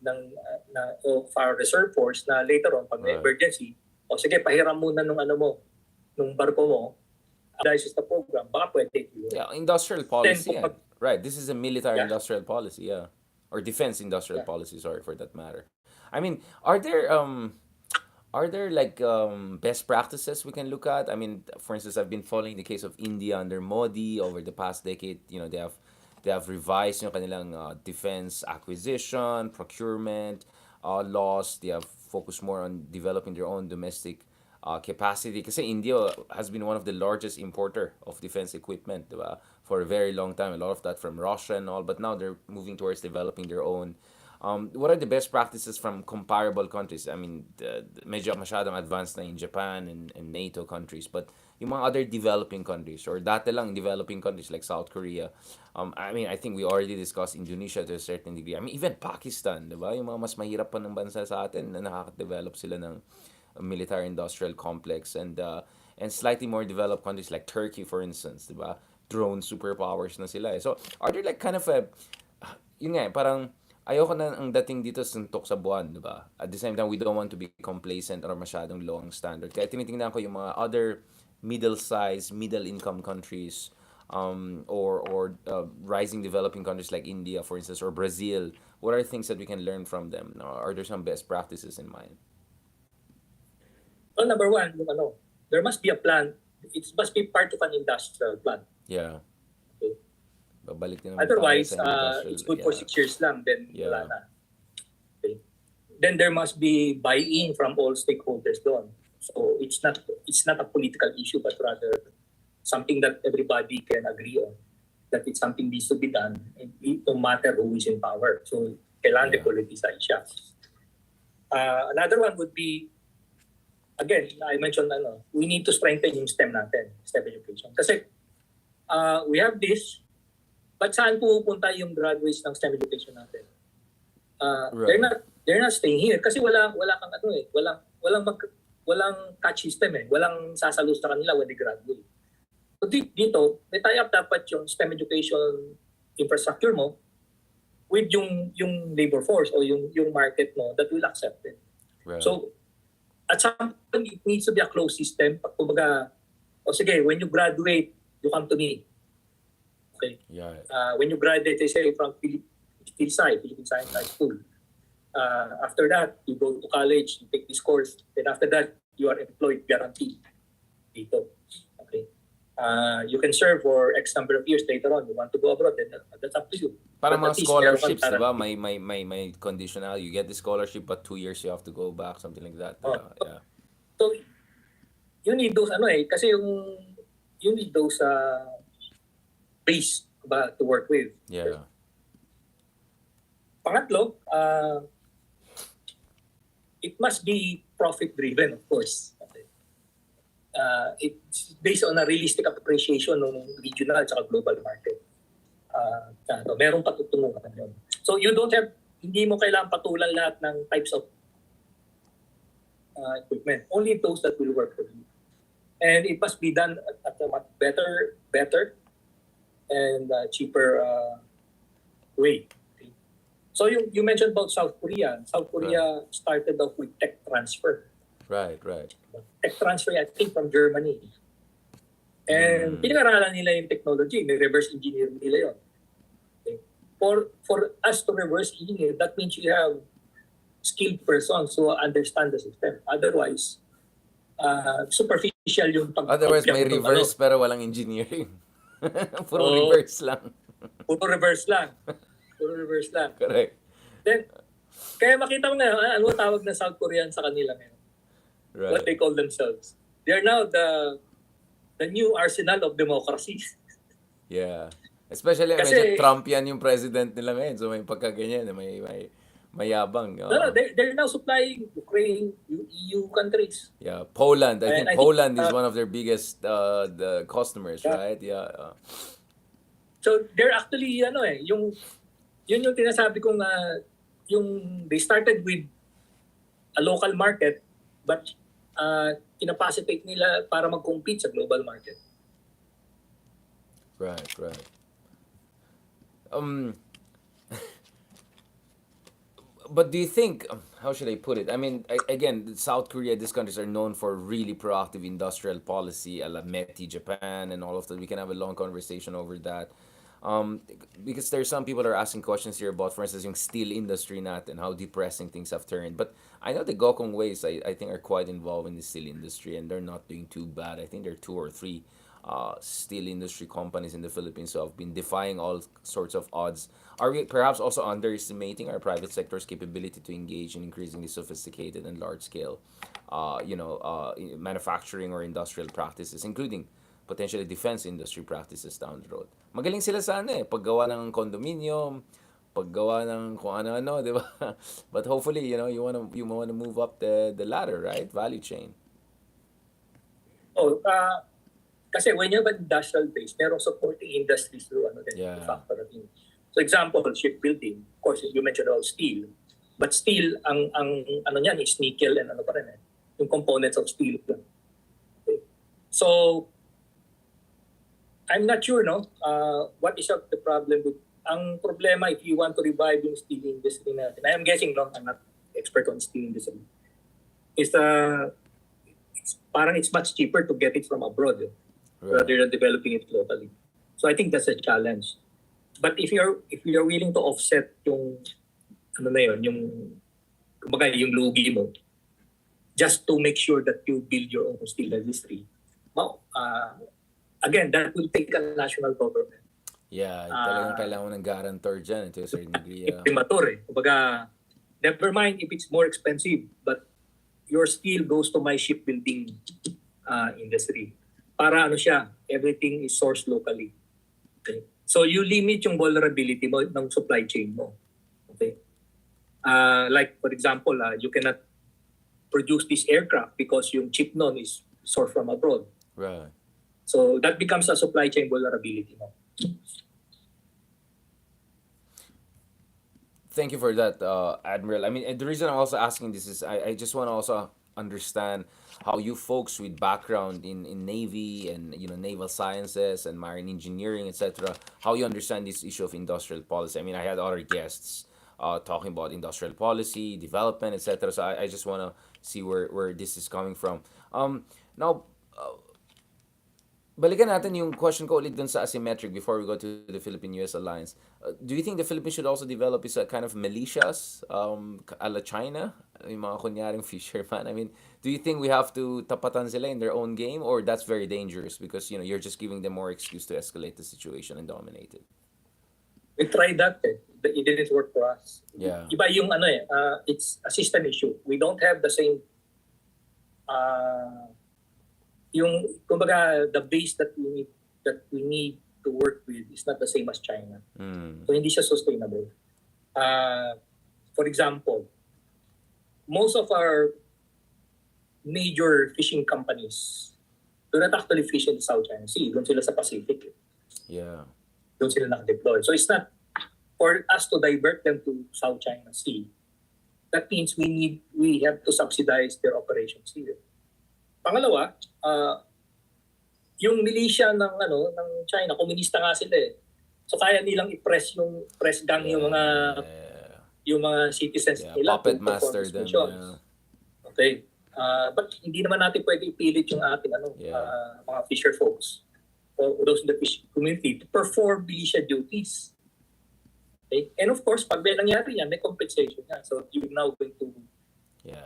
of our reserve force na later on, pag may emergency, sige, pahiram muna nung barko mo, analysis the program, baka pwede. Yeah, industrial policy. Right, this is a military industrial policy, or defense industrial policy, sorry, for that matter. I mean, are there like best practices we can look at? I mean, for instance, I've been following the case of India under Modi over the past decade. They have revised yung kanilang defense acquisition, procurement laws. They have focused more on developing their own domestic capacity. Kasi India has been one of the largest importer of defense equipment, diba? For a very long time. A lot of that from Russia and all. But now they're moving towards developing their own. What are the best practices from comparable countries? I mean, medyo masyadong advanced na in Japan and NATO countries. But yung mga other developing countries or dati lang developing countries like South Korea. I mean, I think we already discussed Indonesia to a certain degree. I mean, even Pakistan, diba? Yung mga mas mahirap pa ng bansa sa atin na nakaka-develop sila ng military-industrial complex and slightly more developed countries like Turkey, for instance, diba? Drone superpowers na sila. So, are there like kind of yun nga, parang ayoko na ang dating dito suntok sa buwan, di ba? At the same time, we don't want to be complacent or masyadong low ang standard. Kaya tinitingnan ko yung mga other middle-sized, middle-income countries or rising developing countries like India, for instance, or Brazil? What are things that we can learn from them? Are there some best practices in mind? Well, number one, there must be a plan. It must be part of an industrial plan. Yeah. Okay? Babalik din naman tayo Otherwise, sa industrial. it's good for Yeah. 6 years lang, then wala Yeah. na. Okay? Then there must be buy-in from all stakeholders doon. So it's not a political issue, but rather something that everybody can agree on. That it's something needs to be done, and it no matter who is in power. So kailangan Yeah. depoliticize siya. Another one would be, again, I mentioned we need to strengthen yung STEM natin, STEM education. Kasi we have this, but saan pupunta yung graduates ng STEM education natin? Right. They're not staying here kasi wala kang walang catch system walang sasalo sa kanila when they graduate. So dito, may tie-up dapat yung STEM education infrastructure mo with yung labor force o yung market mo that will accept it. Right. So at some point, it needs to be a closed system. Pag kumbaga, sige, when you graduate, you come to me. Okay? Yeah. When you graduate, they say from Philippine Science High School. After that, you go to college, you take this course. Then after that, you are employed guaranteed dito. Okay? You can serve for X number of years later on. You want to go abroad, then that's up to you. Parang But mga at least meron kang scholarships, di ba? guarantee. May conditional. You get the scholarship, but 2 years you have to go back, something like that. Yeah. So, you need those kasi you need those base to work with. Yeah. Pangatlo, it must be profit-driven, of course. Okay. It's based on a realistic appreciation ng regional at global market. Merong patutunguhan yun. So you don't have, hindi mo kailangan patulan lahat ng types of equipment. Only those that will work for you. And it must be done at a much better and cheaper way. Okay. So you mentioned about South Korea. South Korea started off with tech transfer. Right. Tech transfer, I think, from Germany. And pinag-aralan nila yung technology. May reverse engineer nila yun. Okay. For us to reverse engineer, that means you have skilled persons who understand the system. Otherwise, superficial yung Otherwise, may reverse pero walang engineering. Puro reverse lang. Puro reverse lang. Correct. Then, kaya makita mo na ano tawag na South Korean sa kanila ngayon. Right. What they call themselves. They are now the new arsenal of democracy. Yeah. Especially medyo Trump yan yung president nila ngayon. So may pagkaganyan, may mayabang. No, they're now supplying Ukraine, EU countries. Yeah, Poland. I think Poland is one of their biggest the customers, Yeah. right? Yeah. So they're actually yun yung tinasabi kong they started with a local market but kinapacitate nila para mag-compete sa global market. Right. But do you think, how should I put it? I mean, again, South Korea, these countries are known for really proactive industrial policy, a la METI, Japan, and all of that. We can have a long conversation over that. Because there's some people that are asking questions here about, for instance, yung steel industry natin, how depressing things have turned. But I know the Gokong Ways, I think, are quite involved in the steel industry, and they're not doing too bad. I think there are 2 or 3 steel industry companies in the Philippines who have been defying all sorts of odds. Are we perhaps also underestimating our private sector's capability to engage in increasingly sophisticated and large-scale, manufacturing or industrial practices, including potentially defense industry practices down the road? Magaling sila sana paggawa ng condominium, paggawa ng kung ano-ano, di ba? But hopefully, you wanna move up the ladder, right? Value chain. Kasi when you have an industrial base, merong supporting industries through factor in. So example, shipbuilding. Of course, you mentioned about steel. But steel, ang ano niyan is nickel and ano pa rin yung components of steel. Okay. So, I'm not sure, what is the problem with, ang problema if you want to revive yung steel industry natin, I am guessing, I'm not expert on steel industry, is parang it's much cheaper to get it from abroad rather than developing it locally. So I think that's a challenge. But if you're willing to offset yung ano na yun, yung kumbaga yung lugi mo, just to make sure that you build your own steel industry. Well, again, that will take a national government. Yeah, talagang kailangan mo ng guarantor dyan to a certain degree. Premature eh. Kumbaga, never mind if it's more expensive, but your steel goes to my shipbuilding industry. Para ano siya, everything is sourced locally. Okay? So you limit yung vulnerability mo ng supply chain mo. Okay? Like for example, you cannot produce this aircraft because yung chip nun is sourced from abroad. Right. So that becomes a supply chain vulnerability mo. Thank you for that, Admiral. I mean, the reason I'm also asking this is I just want to also understand how you folks with background in Navy and naval sciences and marine engineering, etc., how you understand this issue of industrial policy. I mean, I had other guests talking about industrial policy, development, etc. So I just want to see where this is coming from. Now, balikan natin yung question ko ulit dun sa asymmetric before we go to the Philippine-US alliance. Do you think the Philippines should also develop is a kind of militias a la China? Yung mga kunyaring fisherman. I mean, do you think we have to tapatan sila in their own game, or that's very dangerous because you're just giving them more excuse to escalate the situation and dominate it? We tried that eh. It didn't work for us. Yeah. Iba yung it's a system issue. We don't have the same yung kumbaga the base that we need to work with is not the same as China. So hindi siya sustainable. For example, most of our major fishing companies do not actually fish in the South China Sea. Doon sila sa Pacific. Yeah. Doon sila naka-deploy. So it's not for us to divert them to South China Sea. That means we have to subsidize their operations here. Pangalawa, yung militia ng China, komunista nga sila eh. So kaya nilang i-press gang yung mga citizens nila. Puppet master din. Yeah. Okay. But hindi naman natin pwede ipilit yung ating mga fisher folks or those in the fishing community to perform militia duties. Okay? And of course, pag may nangyari yan, may compensation yan. So you're now going to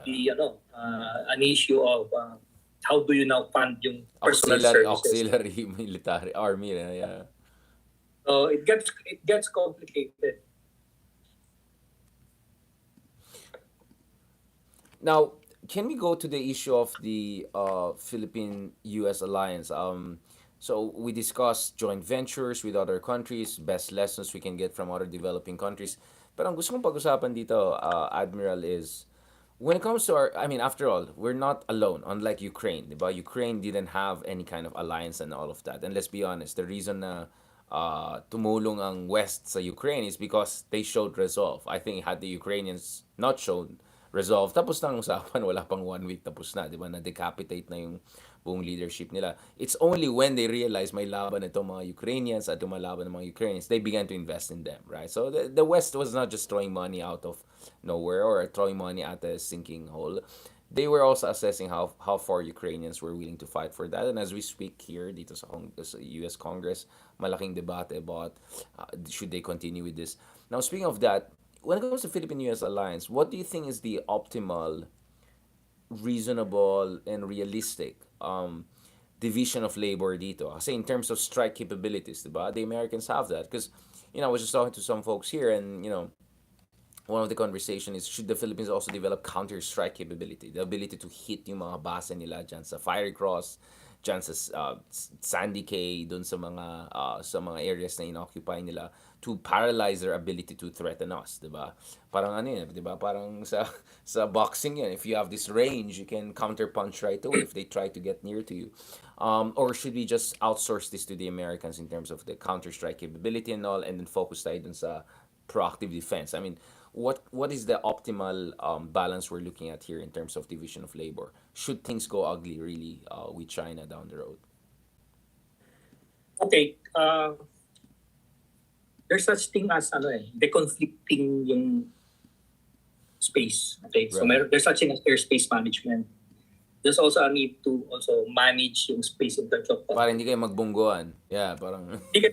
be an issue of how do you now fund yung personal services? Auxiliary military army. Yeah. So it gets complicated. Now, can we go to the issue of the Philippine-US alliance? So we discussed joint ventures with other countries, best lessons we can get from other developing countries. Pero ang gusto kong pag-usapan dito, Admiral, is when it comes to after all, we're not alone, unlike Ukraine, diba? Ukraine didn't have any kind of alliance and all of that. And let's be honest, the reason na tumulong ang West sa Ukraine is because they showed resolve. I think had the Ukrainians not shown resolve, tapos na ang usapan, wala pang 1 week, tapos na, diba? Na-decapitate na yung buong leadership nila. It's only when they realize may laban itong mga Ukrainians at lumalaban ng mga Ukrainians, they began to invest in them, right? So the West was not just throwing money out of nowhere or throwing money at a sinking hole. They were also assessing how far Ukrainians were willing to fight for that. And as we speak here dito sa US Congress, malaking debate about should they continue with this. Now, speaking of that, when it comes to Philippine-US alliance, what do you think is the optimal, reasonable, and realistic division of labor dito? Kasi in terms of strike capabilities, diba? The Americans have that. Because, I was just talking to some folks here and, one of the conversation is, should the Philippines also develop counter-strike capability? The ability to hit yung mga base nila dyan sa Fiery Cross, dyan sa Sandy Cay, dun sa mga areas na inoccupy nila, to paralyze their ability to threaten us, diba? Parang diba? Parang sa boxing yan, if you have this range, you can counter-punch right away if they try to get near to you. Or should we just outsource this to the Americans in terms of the counter-strike capability and all, and then focus tayo dun sa proactive defense? I mean, what is the optimal balance we're looking at here in terms of division of labor? Should things go ugly really with China down the road? Okay, there's such thing as deconflicting yung space. Okay, so Right. there's such thing as airspace management. there's also a need to also manage yung space in terms of Para hindi kayo magbungguan. Yeah, parang... Hindi ka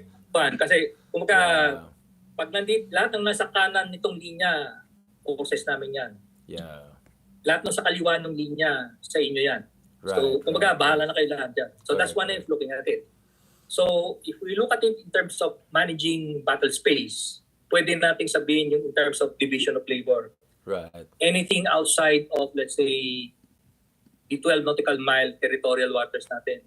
kasi kumbaga yeah. pag lahat ng nasa kanan nitong linya, process namin yan. Yeah. Lahat ng sa kaliwa ng linya, sa inyo yan. Right, So, kumbaga, right, bahala na kayo lahat dyan. So, that's Correct, one way of looking at it. So, if we look at it in terms of managing battle space, pwede nating sabihin yung in terms of division of labor. Right. Anything outside of, let's say, the 12 nautical mile territorial waters natin,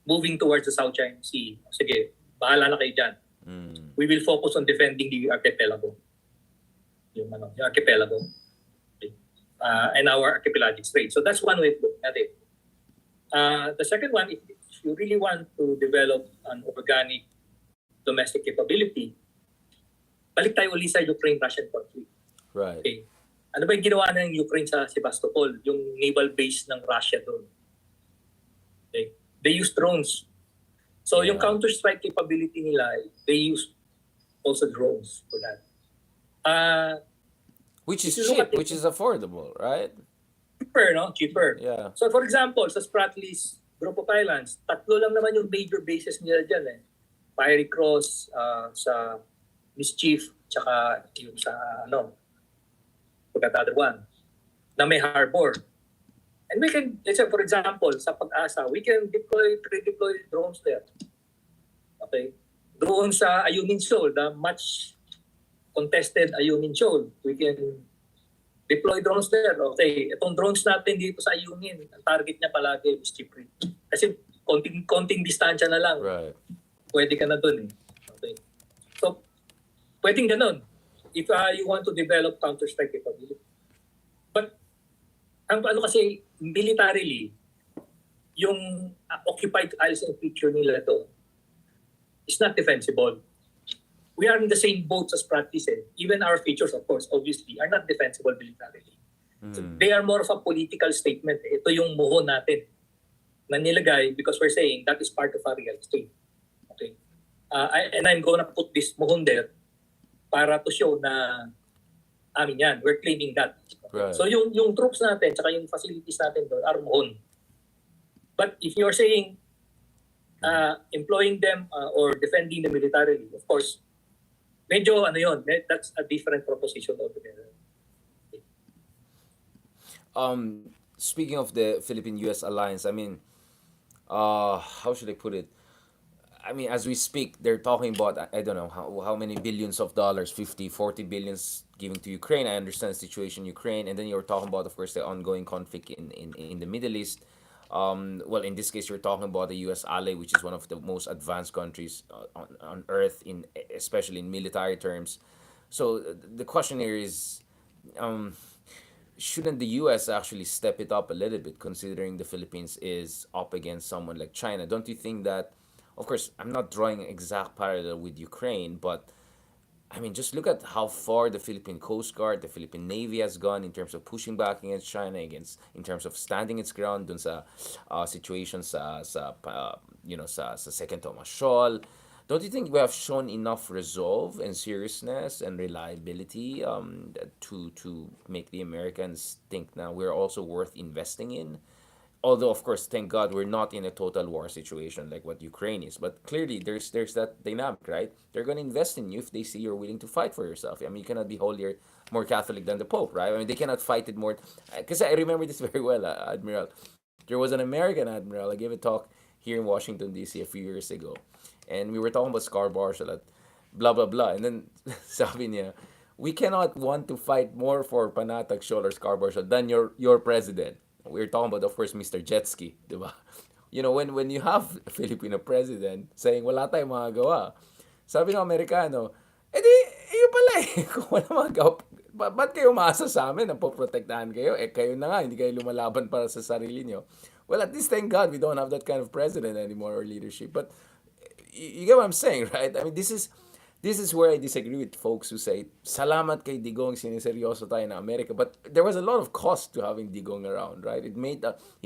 moving towards the South China Sea, sige, bahala na kayo dyan. We will focus on defending the archipelago. Yung archipelago. And our archipelagic strait. So that's one way to look at it. The second one, if you really want to develop an organic domestic capability, balik tayo ulit sa Ukraine-Russian conflict. Right. Okay. Ano ba yung ginawa ng Ukraine sa Sebastopol? Yung naval base ng Russia doon. Okay. They use drones. So yung counter-strike capability nila, they use also drones for that. Which is cheap, which is affordable, right? Cheaper, no? Cheaper. Yeah. So for example, sa Spratlys Group of Islands, 3 lang naman yung major bases nila dyan eh. Fiery Cross, sa Mischief, tsaka yung sa, forgot the other one, na may harbor. And we can, let's say for example, sa Pag-asa, we can redeploy drones there. Okay? Doon sa Ayungin Shoal, the much contested Ayungin Shoal, we can deploy drones there. Okay, itong drones natin dito sa Ayungin, ang target niya palagi is Chipre. Kasi konting distansya na lang. Right. Pwede ka na dun eh. Okay. So, pwedeng ganun. If you want to develop counter-strike capability. But, ang kasi, militarily, yung occupied isles and feature nila to is not defensible. We are in the same boat as practice. Even our features, of course, obviously, are not defensible militarily. So they are more of a political statement. Ito yung muhon natin na nilagay because we're saying that is part of our real estate. Okay. And I'm gonna put this muhon there para to show na amin yan. We're claiming that. Right. So yung troops natin tsaka yung facilities natin doon are muhon. But if you're saying employing them or defending them militarily, of course, medyo that's a different proposition altogether. Speaking of the Philippine-US alliance, I mean, how should I put it? I mean, as we speak, they're talking about, I don't know, how many billions of dollars, 50, 40 billions giving to Ukraine. I understand the situation in Ukraine. And then you're talking about, of course, the ongoing conflict in the Middle East. Well, in this case, you're talking about the U.S. ally, which is one of the most advanced countries on earth, especially in military terms. So the question here is, shouldn't the U.S. actually step it up a little bit, considering the Philippines is up against someone like China? Don't you think that, of course, I'm not drawing an exact parallel with Ukraine, but I mean, just look at how far the Philippine Coast Guard, the Philippine Navy has gone in terms of pushing back against China, in terms of standing its ground dun sa situation sa Second Thomas Shoal. Don't you think we have shown enough resolve and seriousness and reliability to make the Americans think now we're also worth investing in? Although, of course, thank God we're not in a total war situation like what Ukraine is. But clearly, there's that dynamic, right? They're going to invest in you if they see you're willing to fight for yourself. I mean, you cannot be holier, more Catholic than the Pope, right? I mean, they cannot fight it more. Because I remember this very well, Admiral. There was an American admiral. I gave a talk here in Washington, D.C. a few years ago. And we were talking about Scarborough, blah, blah, blah. And then sabi niya, we cannot want to fight more for Panatag Shoal or Scarborough Shoal than your president. We're talking about, of course, Mr. Jetski, di ba? You know, when you have a Filipino president saying, wala tayong magagawa, sabi ng Amerikano, edi, iyo pala eh, kung wala magagawa, ba't kayo umaasa sa amin na poprotektahan kayo? Eh, kayo na nga, hindi kayo lumalaban para sa sarili nyo. Well, at least, thank God, we don't have that kind of president anymore or leadership. But, you get what I'm saying, right? I mean, this is where I disagree with folks who say, salamat kay Digong, siniseryoso tayo na Amerika. But there was a lot of cost to having Digong around, right? He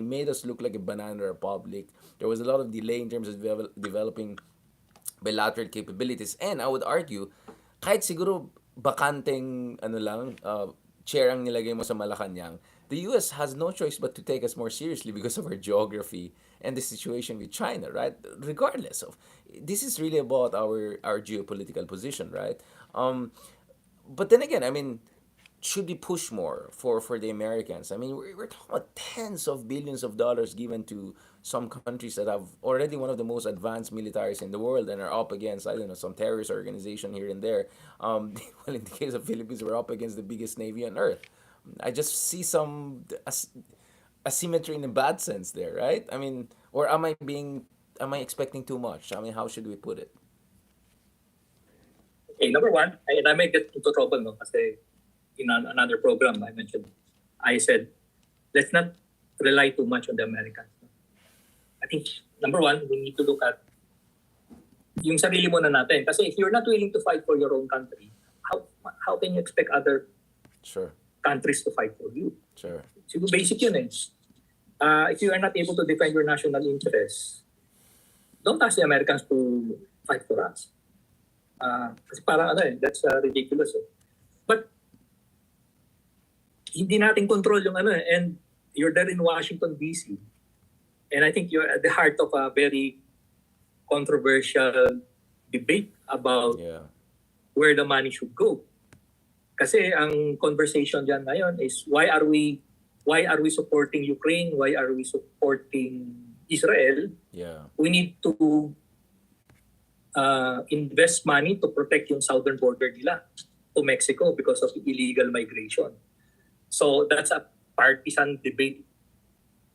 made us look like a banana republic. There was a lot of delay in terms of developing bilateral capabilities. And I would argue, kahit siguro bakanteng chair ang nilagay mo sa Malacanang, the U.S. has no choice but to take us more seriously because of our geography and the situation with China, right? Regardless of, this is really about our geopolitical position, right? Um, but then again, I mean, should we push more for the Americans? I mean, we're talking about tens of billions of dollars given to some countries that have already one of the most advanced militaries in the world and are up against, I don't know, some terrorist organization here and there. Well, in the case of Philippines, we're up against the biggest navy on earth. I just see some asymmetry in a bad sense there, right? I mean, or am I expecting too much? I mean, how should we put it? Okay, number one, and I may get into trouble, no, kasi in another program I mentioned, I said, let's not rely too much on the Americans. I think, number one, we need to look at yung sarili muna natin. Kasi if you're not willing to fight for your own country, how can you expect other Sure, countries to fight for you? sure. So basic yun eh. If you are not able to defend your national interests, don't ask the Americans to fight for us. Kasi parang ano eh, that's ridiculous eh. But hindi natin control yung ano eh, and you're there in Washington, D.C. And I think you're at the heart of a very controversial debate about Yeah. where the money should go. Kasi ang conversation dyan ngayon is why are we supporting Ukraine? Why are we supporting Israel? Yeah. We need to invest money to protect yung southern border nila to Mexico because of illegal migration. So that's a partisan debate.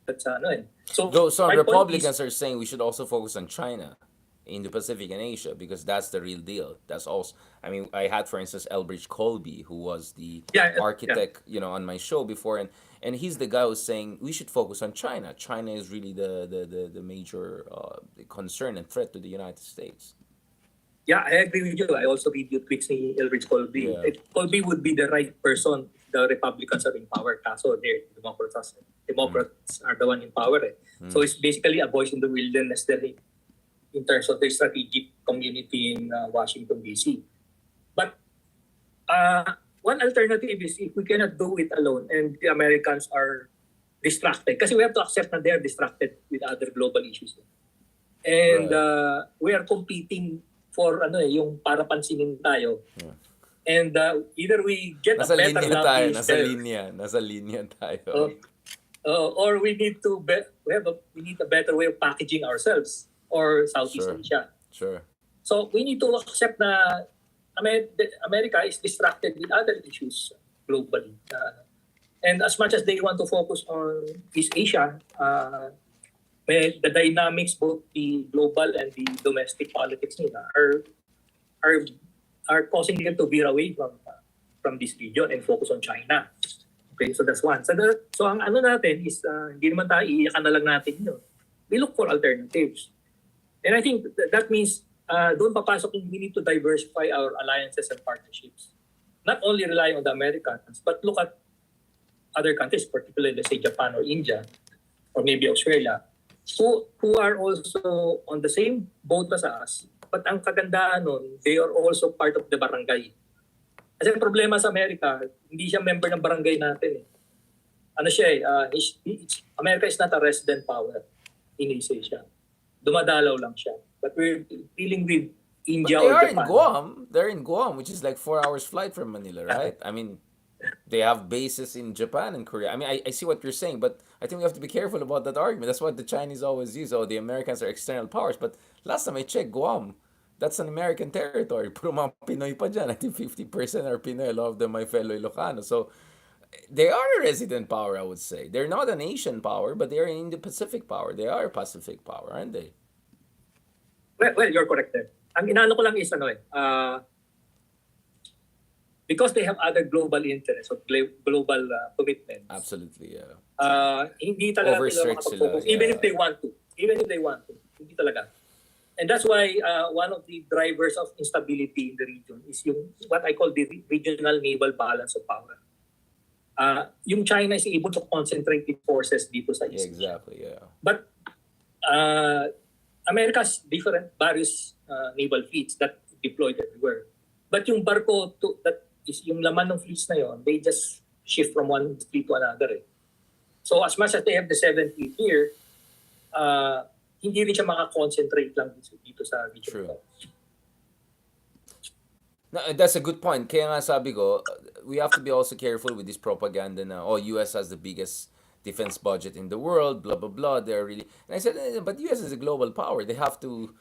That's ano eh. So Though some my point Republicans is, are saying we should also focus on China in the Pacific and Asia because that's the real deal. That's also, I mean, I had, for instance, Elbridge Colby, who was the yeah. architect, on my show before, and he's the guy who's saying we should focus on China. China is really the major concern and threat to the United States. Yeah, I agree with you. I also read your tweets ni Elbridge Colby. Yeah. Colby would be the right person if the Republicans are in power. Kaso Democrats are the one in power. Eh. So it's basically a voice in the wilderness there in terms of their strategic community in Washington, D.C. But one alternative is if we cannot do it alone and the Americans are distracted. Kasi we have to accept that they are distracted with other global issues. And we are competing for yung para pansinin tayo. Yeah. And either we get Nasa a better linya tayo, lobbyist nasa linya tayo. or we need we need a better way of packaging ourselves or Southeast Sure. Asia. Sure. So we need to accept na America is distracted with other issues globally. And as much as they want to focus on East Asia, the dynamics, both the global and the domestic politics nila are causing them to veer away from this region and focus on China. Okay, so that's one. So ang ano natin is hindi naman tayo iiyakan na lang natin yun. We look for alternatives. And I think that means doon papasok yung we need to diversify our alliances and partnerships. Not only rely on the Americans, but look at other countries, particularly let's say Japan or India or maybe Australia, who are also on the same boat as us. But ang kagandaan nun, they are also part of the barangay. Kasi ang problema sa Amerika, hindi siya member ng barangay natin eh. Ano siya eh, America is not a resident power in East Asia. Dumadalaw lang siya. But we're dealing with India But they or are Japan. in Guam. They're in Guam, which is like 4 hours flight from Manila, right? I mean, they have bases in Japan and Korea. I mean, I see what you're saying, but I think we have to be careful about that argument. That's what the Chinese always use. Oh, the Americans are external powers. But last time I checked, Guam, that's an American territory. Puro mga Pinoy pa dyan. I think 50% are Pinoy. A lot of them my fellow Ilocano. So they are a resident power, I would say. They're not an Asian power, but they're an Indo-Pacific power. They are a Pacific power, aren't they? Well, you're correct there. Ang inaano ko lang is because they have other global interests or global commitments. Absolutely, yeah. Hindi talaga Overstretch makapag-focus. sila, Even yeah. if they want to. Hindi talaga. And that's why one of the drivers of instability in the region is what I call the regional naval balance of power. Yung China is able to concentrate its forces dito sa Yeah, East Asia. exactly, yeah. But America's various naval fleets that deployed everywhere. But yung barko that is yung laman ng fleets na yon, they just shift from one fleet to another. Eh. So as much as they have the 7th year, hindi rin siya makakonsentrate lang dito sa region. True. No, that's a good point. Kaya nga sabi ko, we have to be also careful with this propaganda na, oh, US has the biggest defense budget in the world, blah, blah, blah. They're really... And I said, but US is a global power. They have to,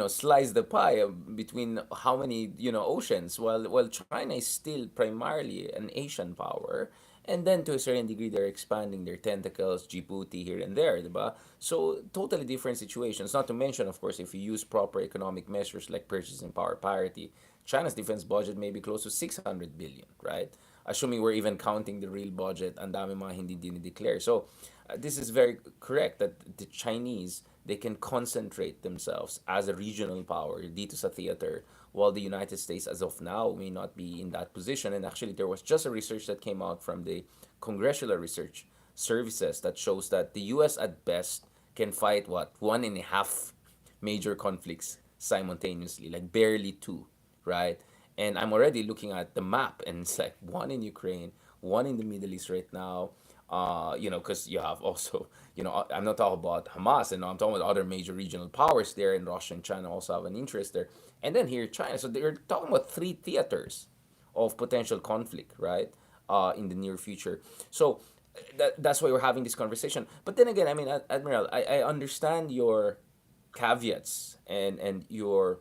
slice the pie between how many, oceans, while China is still primarily an Asian power. And then to a certain degree, they're expanding their tentacles, Djibouti here and there, diba? So totally different situations. Not to mention, of course, if you use proper economic measures like purchasing power parity, China's defense budget may be close to 600 billion, right? Assuming we're even counting the real budget, and dami mga hindi dinideclare. So this is very correct that the Chinese, they can concentrate themselves as a regional power dito sa theater, while the United States as of now may not be in that position. And actually there was just a research that came out from the Congressional Research Services that shows that the US at best can fight what, 1.5 major conflicts simultaneously, like barely 2, right? And I'm already looking at the map, and it's like one in Ukraine, one in the Middle East right now. Because you have also, I'm not talking about Hamas, and I'm talking about other major regional powers there, and Russia and China also have an interest there. And then here, China. So they're talking about 3 theaters of potential conflict, right? In the near future. So that's why we're having this conversation. But then again, I mean, Admiral, I understand your caveats and your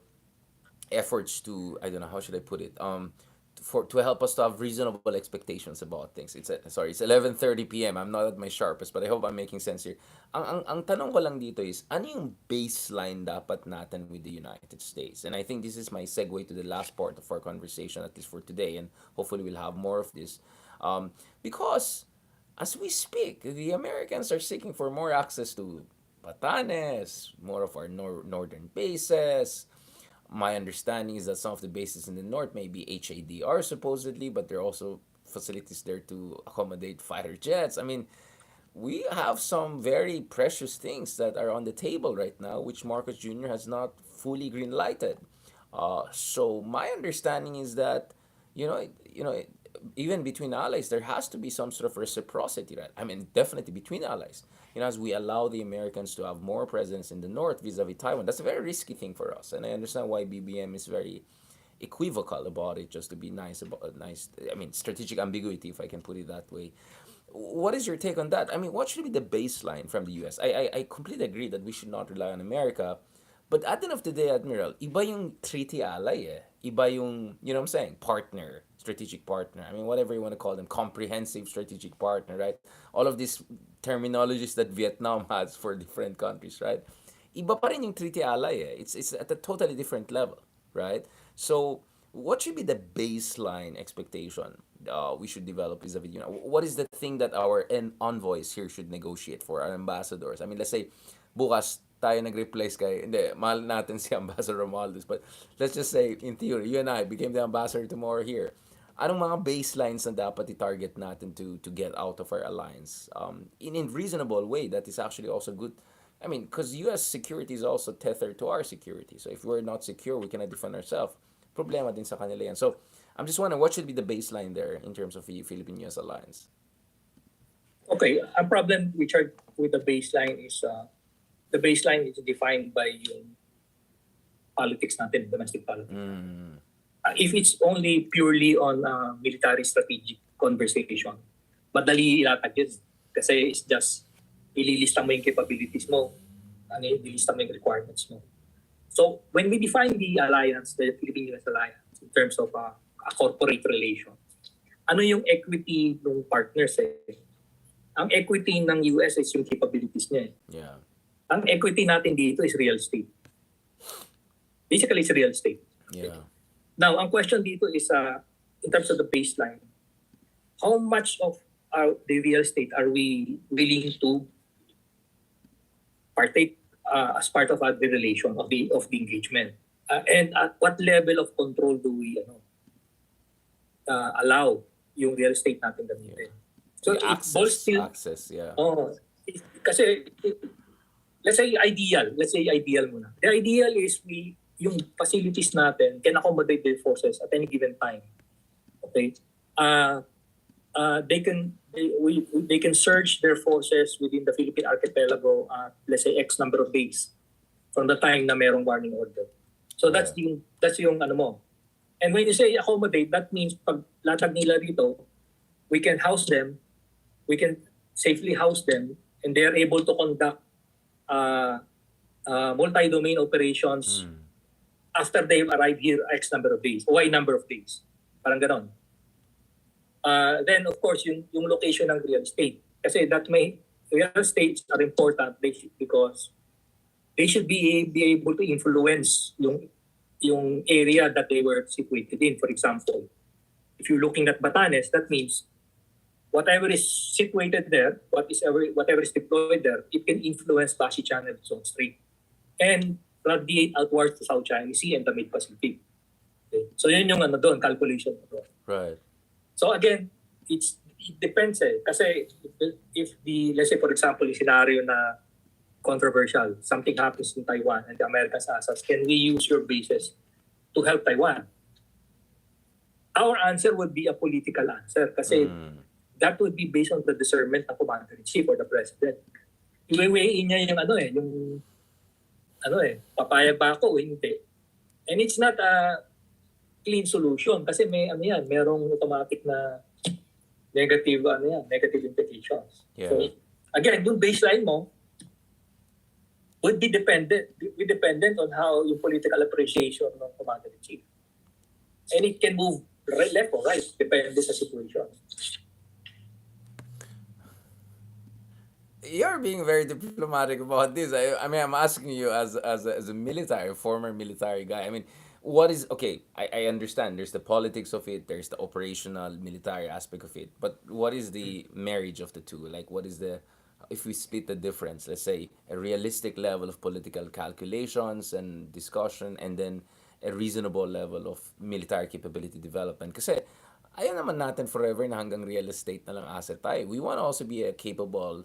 efforts to, I don't know, how should I put it, to help us to have reasonable expectations about things. It's 11:30 p.m. I'm not at my sharpest, but I hope I'm making sense here. Ang tanong ko lang dito is, ano yung baseline dapat natin with the United States? And I think this is my segue to the last part of our conversation, at least for today, and hopefully we'll have more of this. Because as we speak, the Americans are seeking for more access to Batanes, more of our northern bases. My understanding is that some of the bases in the north may be HADR supposedly, but there are also facilities there to accommodate fighter jets. I mean, we have some very precious things that are on the table right now, which Marcos Jr. has not fully green lighted. So my understanding is that, even between allies, there has to be some sort of reciprocity, right? I mean, definitely between allies. As we allow the Americans to have more presence in the north vis-a-vis Taiwan, that's a very risky thing for us. And I understand why BBM is very equivocal about it, just to be nice I mean, strategic ambiguity, if I can put it that way. What is your take on that? I mean, what should be the baseline from the US? I completely agree that we should not rely on America. But at the end of the day, Admiral, iba yung treaty ally eh. Iba yung, you know what I'm saying, partner, strategic partner. I mean, whatever you want to call them, comprehensive strategic partner, right? All of these terminologies that Vietnam has for different countries, right? Iba pa rin yung treaty ally eh. It's at a totally different level, right? So, what should be the baseline expectation we should develop vis-a-vis, what is the thing that our envoys here should negotiate for, our ambassadors? I mean, let's say, bukas, tayo nag-replace kay, hindi, mahal natin si Ambassador Romualdez, but let's just say, in theory, you and I became the ambassador tomorrow here. Anong mga baselines na dapat i-target natin to get out of our alliance? In a reasonable way, that is actually also good. I mean, because U.S. security is also tethered to our security. So if we're not secure, we cannot defend ourselves. Problema din sa kanila yan. So, I'm just wondering, what should be the baseline there in terms of the Philippine-U.S. alliance? Okay, a problem, Richard, with the baseline is the baseline is defined by yung politics natin, domestic politics. If it's only purely on military strategic conversation, madali ilatag yun. Kasi it's just, ililista mo yung capabilities mo, ililista mo yung requirements mo. So, when we define the alliance, the Philippine-US alliance, in terms of a corporate relation, ano yung equity ng partners eh? Ang equity ng US is yung capabilities niya eh. Yeah. Ang equity natin dito is real estate. Basically, it's real estate. Yeah. Now, ang question dito is, in terms of the baseline, how much of the real estate are we willing to partake as part of the relation of the engagement? And at what level of control do we allow yung real estate natin gamitin? So, access, yeah. Kasi, let's say ideal muna. The ideal is yung facilities natin can accommodate their forces at any given time. Okay? They they can surge their forces within the Philippine archipelago at, let's say, X number of days from the time na merong warning order. So that's yung ano mo. And when you say accommodate, that means pag latag nila dito, we can house them, we can safely house them, and they are able to conduct multi-domain operations after they've arrived here X number of days, Y number of days. Parang ganon. Then of course, yung location ng real estate. Kasi real estates are important because they should be able to influence yung area that they were situated in. For example, if you're looking at Batanes, that means whatever is situated there, whatever is deployed there, it can influence Basi Channel Zone Strait and radiate outwards to South China Sea and the Mid-Pacific. Okay. So yun yung doon, calculation mo doon. Right. So again, it depends Kasi if let's say for example, yung scenario na controversial, something happens in Taiwan and the Americans ask us, can we use your bases to help Taiwan? Our answer would be a political answer kasi that would be based on the discernment ng Commander-in-Chief or the President. Iwewein niya yung papayag ba ako o hindi. And it's not a clean solution kasi merong automatic na negative implications. Yeah. So again, yung baseline mo would be dependent on how yung political appreciation ng Commander-in-Chief. And it can move left or right depende sa situation. You're being very diplomatic about this. I mean, I'm asking you as a military, former military guy. I mean, what is okay? I understand. There's the politics of it. There's the operational military aspect of it. But what is the marriage of the two? Like, what is the if we split the difference? Let's say a realistic level of political calculations and discussion, and then a reasonable level of military capability development. Kasi ayaw naman natin forever na hanggang real estate na lang asset tayo. We want to also be a capable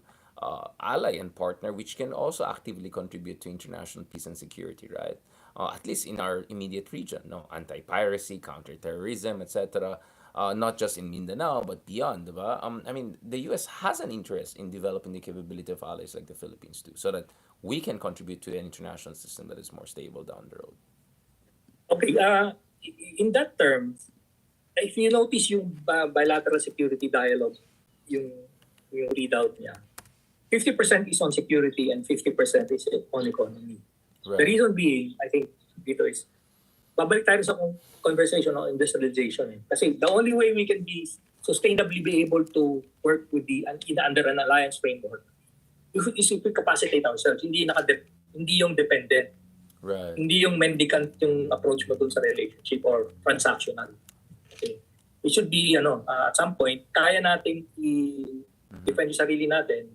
ally and partner which can also actively contribute to international peace and security, right? At least in our immediate region, no? Anti-piracy, counterterrorism, etc. Not just in Mindanao, but beyond, diba? I mean, the U.S. has an interest in developing the capability of allies like the Philippines too, so that we can contribute to an international system that is more stable down the road. Okay, in that term, if you notice yung bilateral security dialogue, yung readout niya, 50% is on security and 50% is on economy. Right. The reason being, I think, dito is, babalik tayo sa conversation on industrialization. Kasi the only way we can be sustainably be able to work with under an alliance framework is if we capacitate ourselves. Hindi yung dependent. Right. Hindi yung mendicant yung approach mo dun sa relationship or transactional. Okay. It should be, at some point, kaya natin i-defend yung sarili natin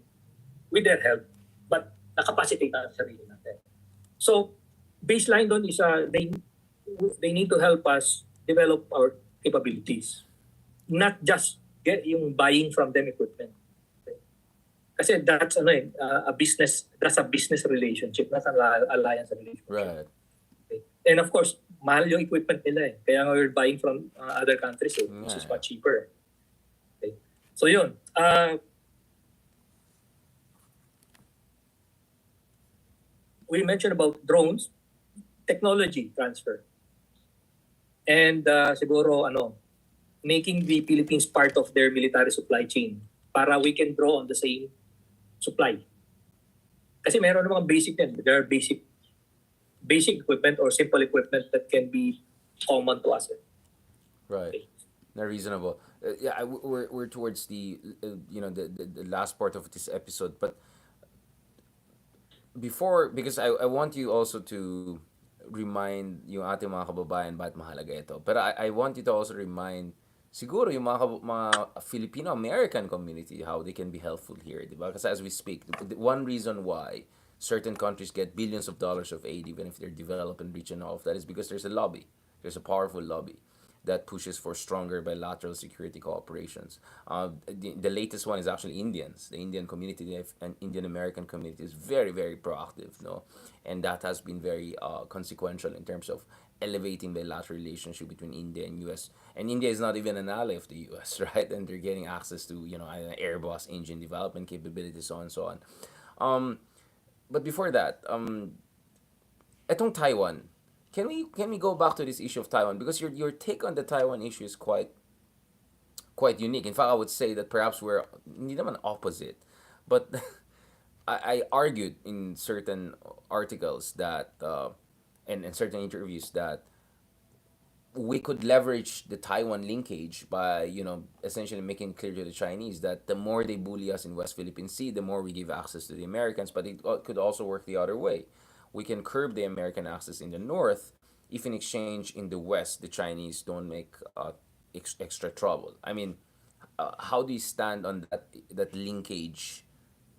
with their help, but nakapacitate natin yung sarili natin. So, baseline doon is they need to help us develop our capabilities. Not just get yung buying from them equipment. Okay. Kasi that's a business relationship, not an alliance relationship. Right. Okay. And of course, mahal yung equipment nila Kaya nga we're buying from other countries which is much cheaper. Okay. So yun. We mentioned about drones, technology transfer. And siguro making the Philippines part of their military supply chain para we can draw on the same supply. Kasi meron namang basic din. There are basic equipment or simple equipment that can be common to us. Right. Okay. Not reasonable. We're towards the the last part of this episode, but before, because I want you also to remind yung ating mga kababayan bakit mahalaga ito. But I want you to also remind siguro yung mga Filipino-American community how they can be helpful here, di ba? Kasi as we speak, one reason why certain countries get billions of dollars of aid even if they're developed and rich and all of that is because there's a lobby. There's a powerful lobby that pushes for stronger bilateral security cooperations. The latest one is actually Indians. The Indian community and Indian American community is very, very proactive, no? And that has been very consequential in terms of elevating bilateral relationship between India and US. And India is not even an ally of the US, right? And they're getting access to, an Airbus engine development capabilities, so on and so on. Um, but before that, etong Taiwan, can we go back to this issue of Taiwan, because your take on the Taiwan issue is quite unique. In fact, I would say that perhaps we're hindi naman opposite, but I argued in certain articles that and certain interviews that we could leverage the Taiwan linkage by, essentially making clear to the Chinese that the more they bully us in West Philippine Sea, the more we give access to the Americans. But it could also work the other way. We can curb the American access in the north if, in exchange, in the west, the Chinese don't make extra trouble. I mean, how do you stand on that linkage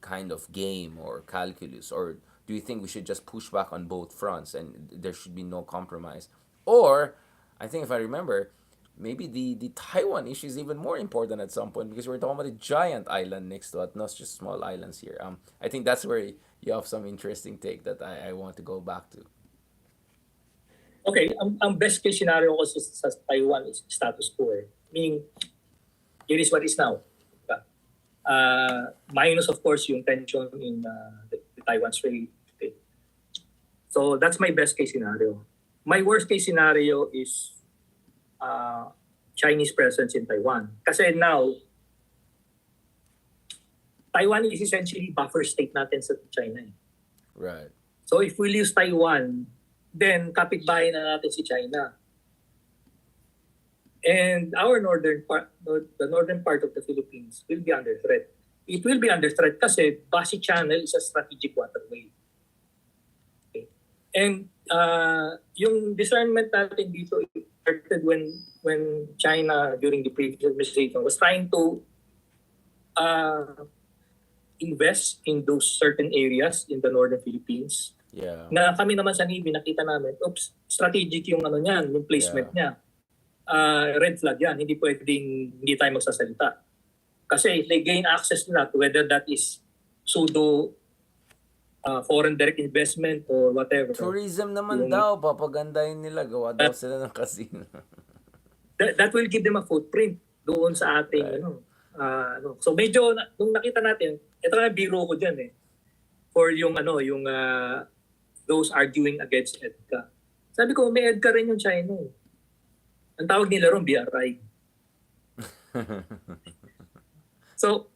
kind of game or calculus, or do you think we should just push back on both fronts and there should be no compromise? Or, I think if I remember, maybe the Taiwan issue is even more important at some point, because we're talking about a giant island next to it, not just small islands here. I think that's where you have some interesting take that I want to go back to. Okay, ang best case scenario ko sa Taiwan is status quo eh. Meaning, it is what is now. Diba? Minus of course yung tension in the Taiwan Strait. Okay. So that's my best case scenario. My worst case scenario is Chinese presence in Taiwan. Kasi now, Taiwan is essentially buffer state natin sa China. Eh. Right. So if we lose Taiwan, then kapitbahay na natin si China. And our the northern part of the Philippines will be under threat. It will be under threat kasi Basi Channel is a strategic waterway. Okay. And yung discernment natin dito started when China during the previous administration was trying to invest in those certain areas in the northern Philippines. Yeah. Na kami naman sa Navy nakita namin, oops, strategic yung ano niyan, yung placement niya. Red flag yan, hindi tayo magsasalita. Kasi if they gain access to that, whether that is pseudo foreign direct investment or whatever. Tourism naman daw, papagandahin nila, gawa daw sila ng casino. that will give them a footprint doon sa ating right. So medyo nung nakita natin, ito na biro ko diyan eh. For yung those arguing against EDCA. Sabi ko, may EDCA rin yung China. Eh. Ang tawag nila ron, BRI. So,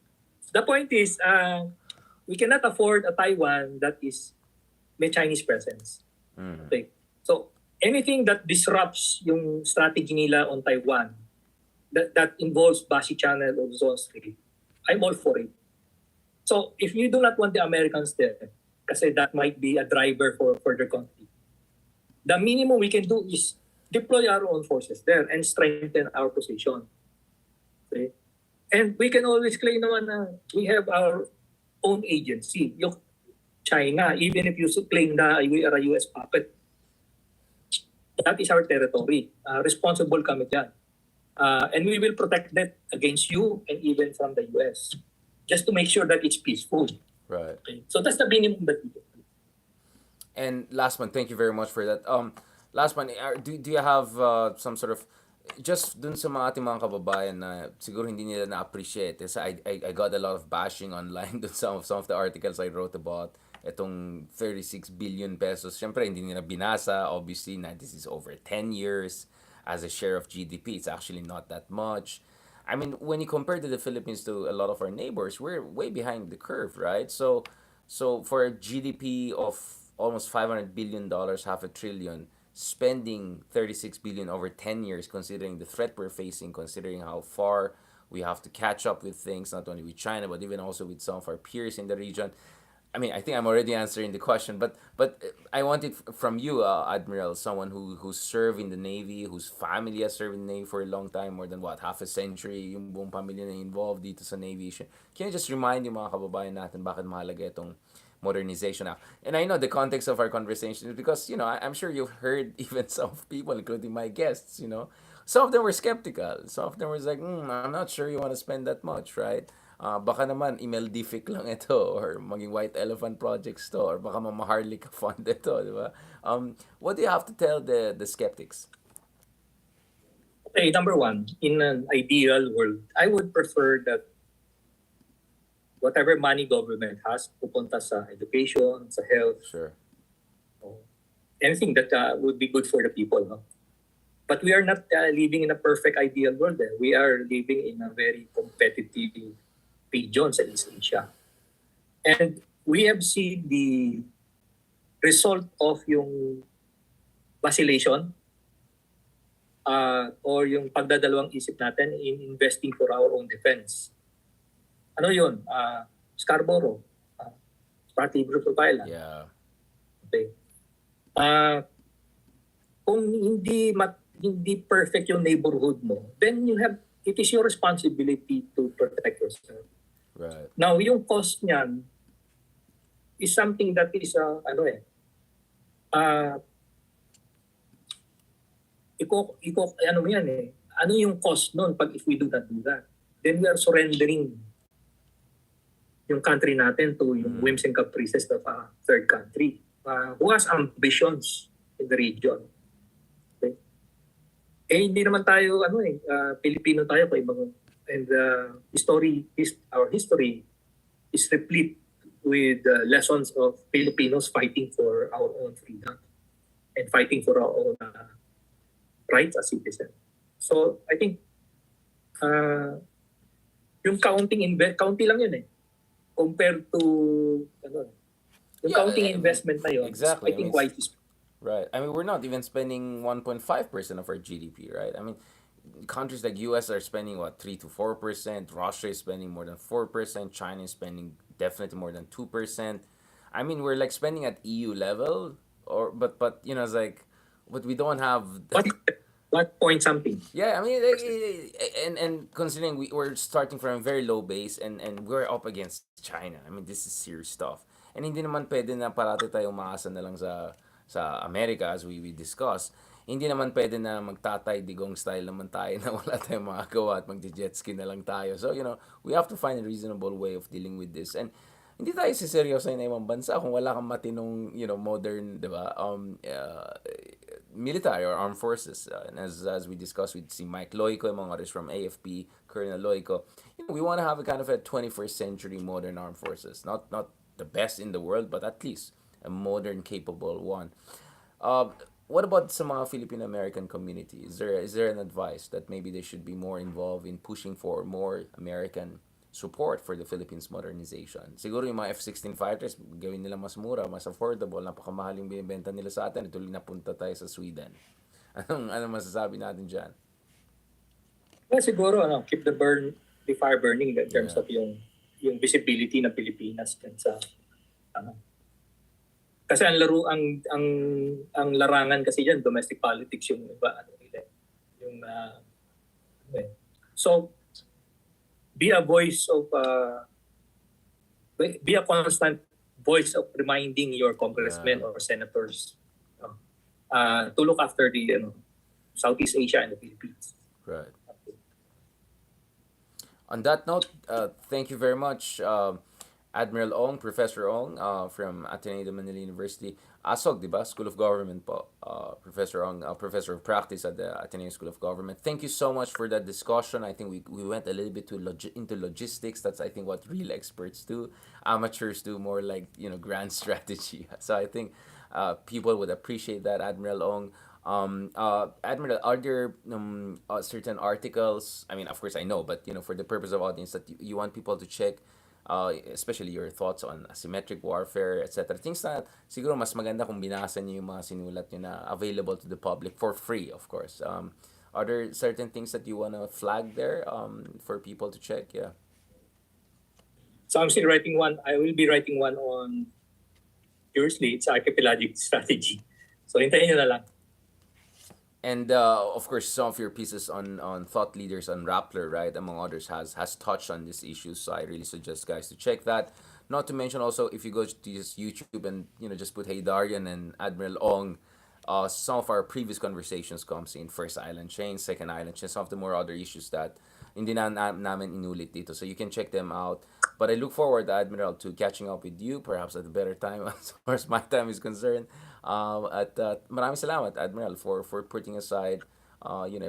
the point is, we cannot afford a Taiwan that is may Chinese presence. Okay. So, anything that disrupts yung strategy nila on Taiwan, that involves Basi Channel or Zone 3, I'm all for it. So, if you do not want the Americans there, kasi that might be a driver for further conflict, the minimum we can do is deploy our own forces there and strengthen our position. Okay? And we can always claim naman na we have our own agency. Yung China, even if you claim na we are a US puppet, that is our territory. Responsible kami dyan. And we will protect that against you and even from the US. Just to make sure that it's peaceful. Right. Okay. So that's the minimum that we do. And last one, thank you very much for that. Last one, do you have some sort of, just dun sa mga ating mga kababayan na siguro hindi nila na-appreciate, kasi I got a lot of bashing online dun some of the articles I wrote about itong 36 billion pesos. Siyempre, hindi nila binasa. Obviously, na this is over 10 years as a share of GDP. It's actually not that much. I mean, when you compare to the Philippines to a lot of our neighbors, we're way behind the curve, right? So for a GDP of almost $500 billion, half a trillion, spending 36 billion over 10 years, considering the threat we're facing, considering how far we have to catch up with things, not only with China, but even also with some of our peers in the region. I mean, I think I'm already answering the question, but I want it from you, Admiral, someone who served in the Navy, whose family has served in the Navy for a long time, more than what, half a century, yung buong pamilya na involved dito sa Navy. Can you just remind yung mga kababayan natin bakit mahalaga itong modernization now? And I know the context of our conversation is because, I'm sure you've heard even some people, including my guests, some of them were skeptical. Some of them was like, I'm not sure you want to spend that much, right? Baka naman Imeldific lang ito or maging White Elephant Projects to or baka mamaharlika fund ito, di ba? What do you have to tell the skeptics? Okay, number one, in an ideal world, I would prefer that whatever money government has pupunta sa education, sa health, Sure. anything that would be good for the people. No? But we are not living in a perfect ideal world. We are living in a very competitive region sa East Asia. And we have seen the result of yung vacillation or yung pagdadalawang isip natin in investing for our own defense. Ano yun? Scarborough, Party Group of Island. Yeah. Okay. Kung hindi perfect yung neighborhood mo, then it is your responsibility to protect yourself. Right. Now, yung cost niyan is something that is ano mo yan eh. Ano yung cost nun pag if we do not do that? Then we are surrendering yung country natin to yung whims and caprices of a third country who has ambitions in the region. Okay? Hindi naman tayo Pilipino tayo pa ibang and our history is replete with lessons of Filipinos fighting for our own freedom and fighting for our own rights as citizens. So I think yung county lang yun eh compared to yung counting investment na yun. Exactly. I think why is right. I mean, we're not even spending 1.5% of our GDP, right? I mean, countries like US are spending what 3 to 4%. Russia is spending more than 4%. China is spending definitely more than 2%. I mean, we're like spending at EU level, but it's like, but we don't have. What point something? Yeah, I mean, and considering we're starting from a very low base and we're up against China. I mean, this is serious stuff. And hindi naman pwede na parati tayo umaasa na lang sa America as we discussed. Hindi naman pwede na magtatay digong style naman tayo na wala tayong makagawa at magje-jet ski na lang tayo. So, we have to find a reasonable way of dealing with this. And hindi tayo siseryoso na ibang bansa kung wala kang matinong, modern, di ba, military or armed forces. And as we discussed with si Mike Loico, among others from AFP, Colonel Loico, we want to have a kind of a 21st century modern armed forces. Not the best in the world, but at least a modern, capable one. What about sa mga Filipino-American community? Is there an advice that maybe they should be more involved in pushing for more American support for the Philippines modernization? Siguro yung mga F-16 fighters, gawin nila mas mura, mas affordable, napakamahal yung binibenta nila sa atin, ituloy napunta tayo sa Sweden. Anong masasabi natin dyan? Well, siguro, keep the fire burning in terms of yung visibility ng Pilipinas and sa kasi ang larangan kasi diyan domestic politics yung iba so be a constant voice of reminding your congressmen or senators to look after the Southeast Asia and the Philippines. Right. On that note, thank you very much, Admiral Ong, Professor Ong, from Ateneo de Manila University. ASOG, di ba? School of Government po. Professor Ong, Professor of Practice at the Ateneo School of Government. Thank you so much for that discussion. I think we went a little bit into logistics. That's, I think, what real experts do. Amateurs do more like, grand strategy. So I think people would appreciate that, Admiral Ong. Admiral, are there certain articles, I mean, of course I know, but for the purpose of audience, that you want people to check, especially your thoughts on asymmetric warfare, etc. Things na siguro mas maganda kung binasa niyo yung mga sinulat niyo na available to the public for free, of course. Are there certain things that you want to flag there for people to check? Yeah. So I'm still writing one. I will be writing one on, curiously, it's archipelagic strategy. So hintayin nyo na lang. And of course, some of your pieces on thought leaders on Rappler, right, among others, has touched on these issues. So I really suggest guys to check that. Not to mention also, if you go to just YouTube and just put Heydarian and Admiral Ong, some of our previous conversations comes in first island chain, second island chain, some of the more other issues that hindi namin inulit dito. So you can check them out. But I look forward, Admiral, to catching up with you, perhaps at a better time as far as my time is concerned. At maraming salamat, Admiral, for putting aside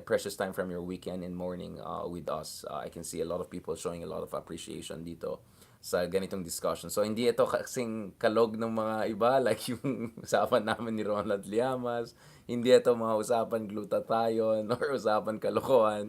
precious time from your weekend and morning with us. I can see a lot of people showing a lot of appreciation dito sa ganitong discussion. So, hindi ito kasing kalog ng mga iba, like yung usapan namin ni Ronald Llamas. Hindi ito mga usapan glutathione or usapan kalokohan.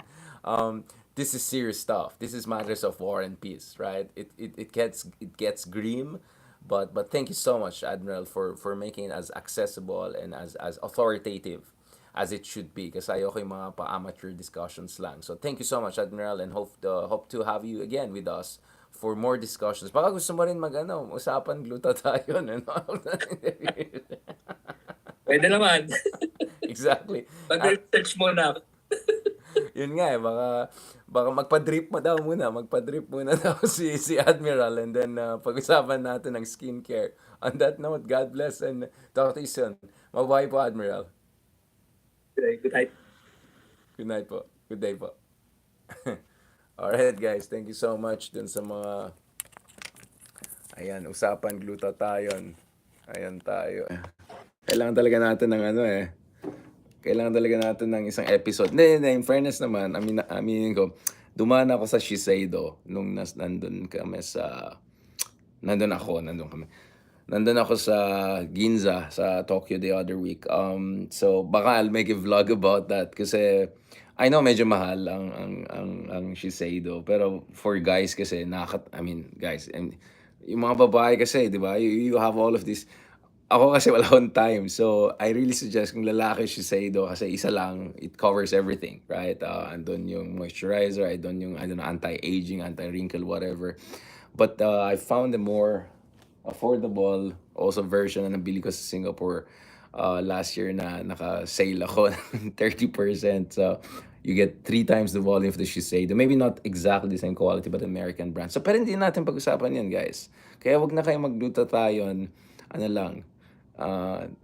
This is serious stuff. This is matters of war and peace, right? It gets grim, but thank you so much, Admiral, for making it as accessible and as authoritative as it should be, kasi ayoko yung mga pa-amateur discussions lang. So thank you so much, Admiral, and hope to have you again with us for more discussions. Baka gusto mo rin usapan glutathione and all that. Pwede naman. Exactly. Pag-research mo na. Yun nga baka magpa-drip muna daw si Admiral, and then pag-usapan natin ng skincare. On that note, God bless and talk to you soon. Mabuhay po, Admiral. Good night. Good night po. Good day po. Alright guys, thank you so much dun sa mga usapan glutathione. Ayan tayo. Kailangan talaga natin ng kailangan talaga natin ng isang episode. Hindi, in fairness naman, aminin ko, dumaan ako sa Shiseido nung nandun kami. Nandun ako sa Ginza, sa Tokyo the other week. So baka I'll make a vlog about that kasi I know medyo mahal ang Shiseido, pero for guys kasi guys, and yung mga babae kasi, 'di ba? You have all of this. Ako kasi wala akong time. So, I really suggest kung lalaki Shiseido kasi isa lang, it covers everything, right? Andun yung moisturizer, andun yung, I don't know, anti-aging, anti-wrinkle, whatever. But I found a more affordable also version na nabili ko sa Singapore last year na naka-sale ako ng 30%. So, you get 3 times the volume of the Shiseido. Maybe not exactly the same quality, but American brand. So, pero hindi natin pag-usapan yan, guys. Kaya wag na kayong magglutathione,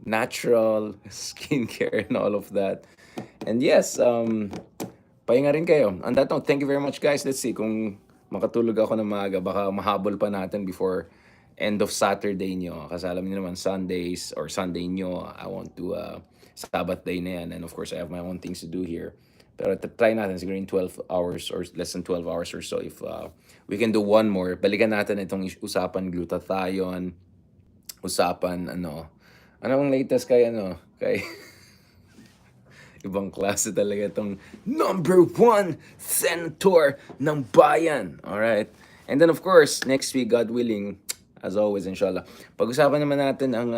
natural skincare and all of that. And yes, pahinga rin kayo. On that note, thank you very much, guys. Let's see kung makatulog ako ng maaga. Baka mahabol pa natin before end of Saturday nyo. Kasi alam niyo naman, Sundays or Sunday nyo, I want to Sabbath day na yan. And of course, I have my own things to do here. Pero try natin siguro in 12 hours or less than 12 hours or so. If we can do one more, balikan natin itong usapan glutathione, usapan anong latest kay ibang klase talaga itong number 1 senator ng bayan. Alright, and then of course next week, God willing, as always, inshallah, pag-usapan naman natin ang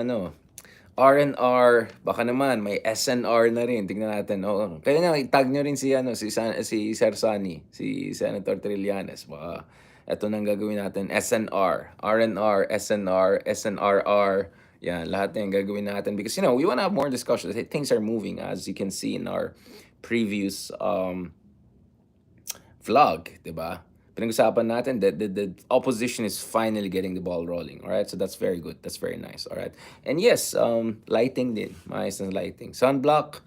R&R, baka naman may SNR na rin. Tingnan natin. Kaya nga i-tag nyo rin si Sir Sunny, si Senator Trillanes. Baka ito nang gagawin natin. SNR, R&R, SNR, SNRR. Yan, lahat na yung gagawin natin because we want to have more discussions. Things are moving, as you can see in our previous vlog, 'di ba? Pinag-usapan natin that the opposition is finally getting the ball rolling. All right, so that's very good. That's very nice. All right, and yes, lighting din, maayos na lighting. Sunblock,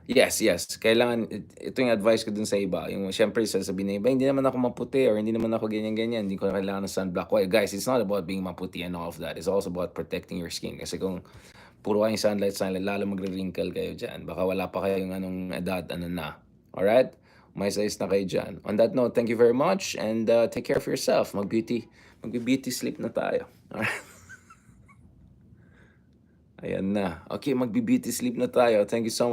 yes. Kailangan, ito yung advice ko dun sa iba. Yung syempre sasabihin na iba, hindi naman ako maputi or hindi naman ako ganyan-ganyan. Hindi ko na kailangan ng sunblock. Well, guys, it's not about being maputi and all of that. It's also about protecting your skin. Kasi kung puro kayong sunlight, lalo magre-wrinkle kayo dyan. Baka wala pa kayong anong edad, na. Alright? May size na kayo dyan. On that note, thank you very much and take care of yourself. Mag-beauty sleep na tayo. Alright? Ayan na. Okay, mag-beauty sleep na tayo. Thank you so much.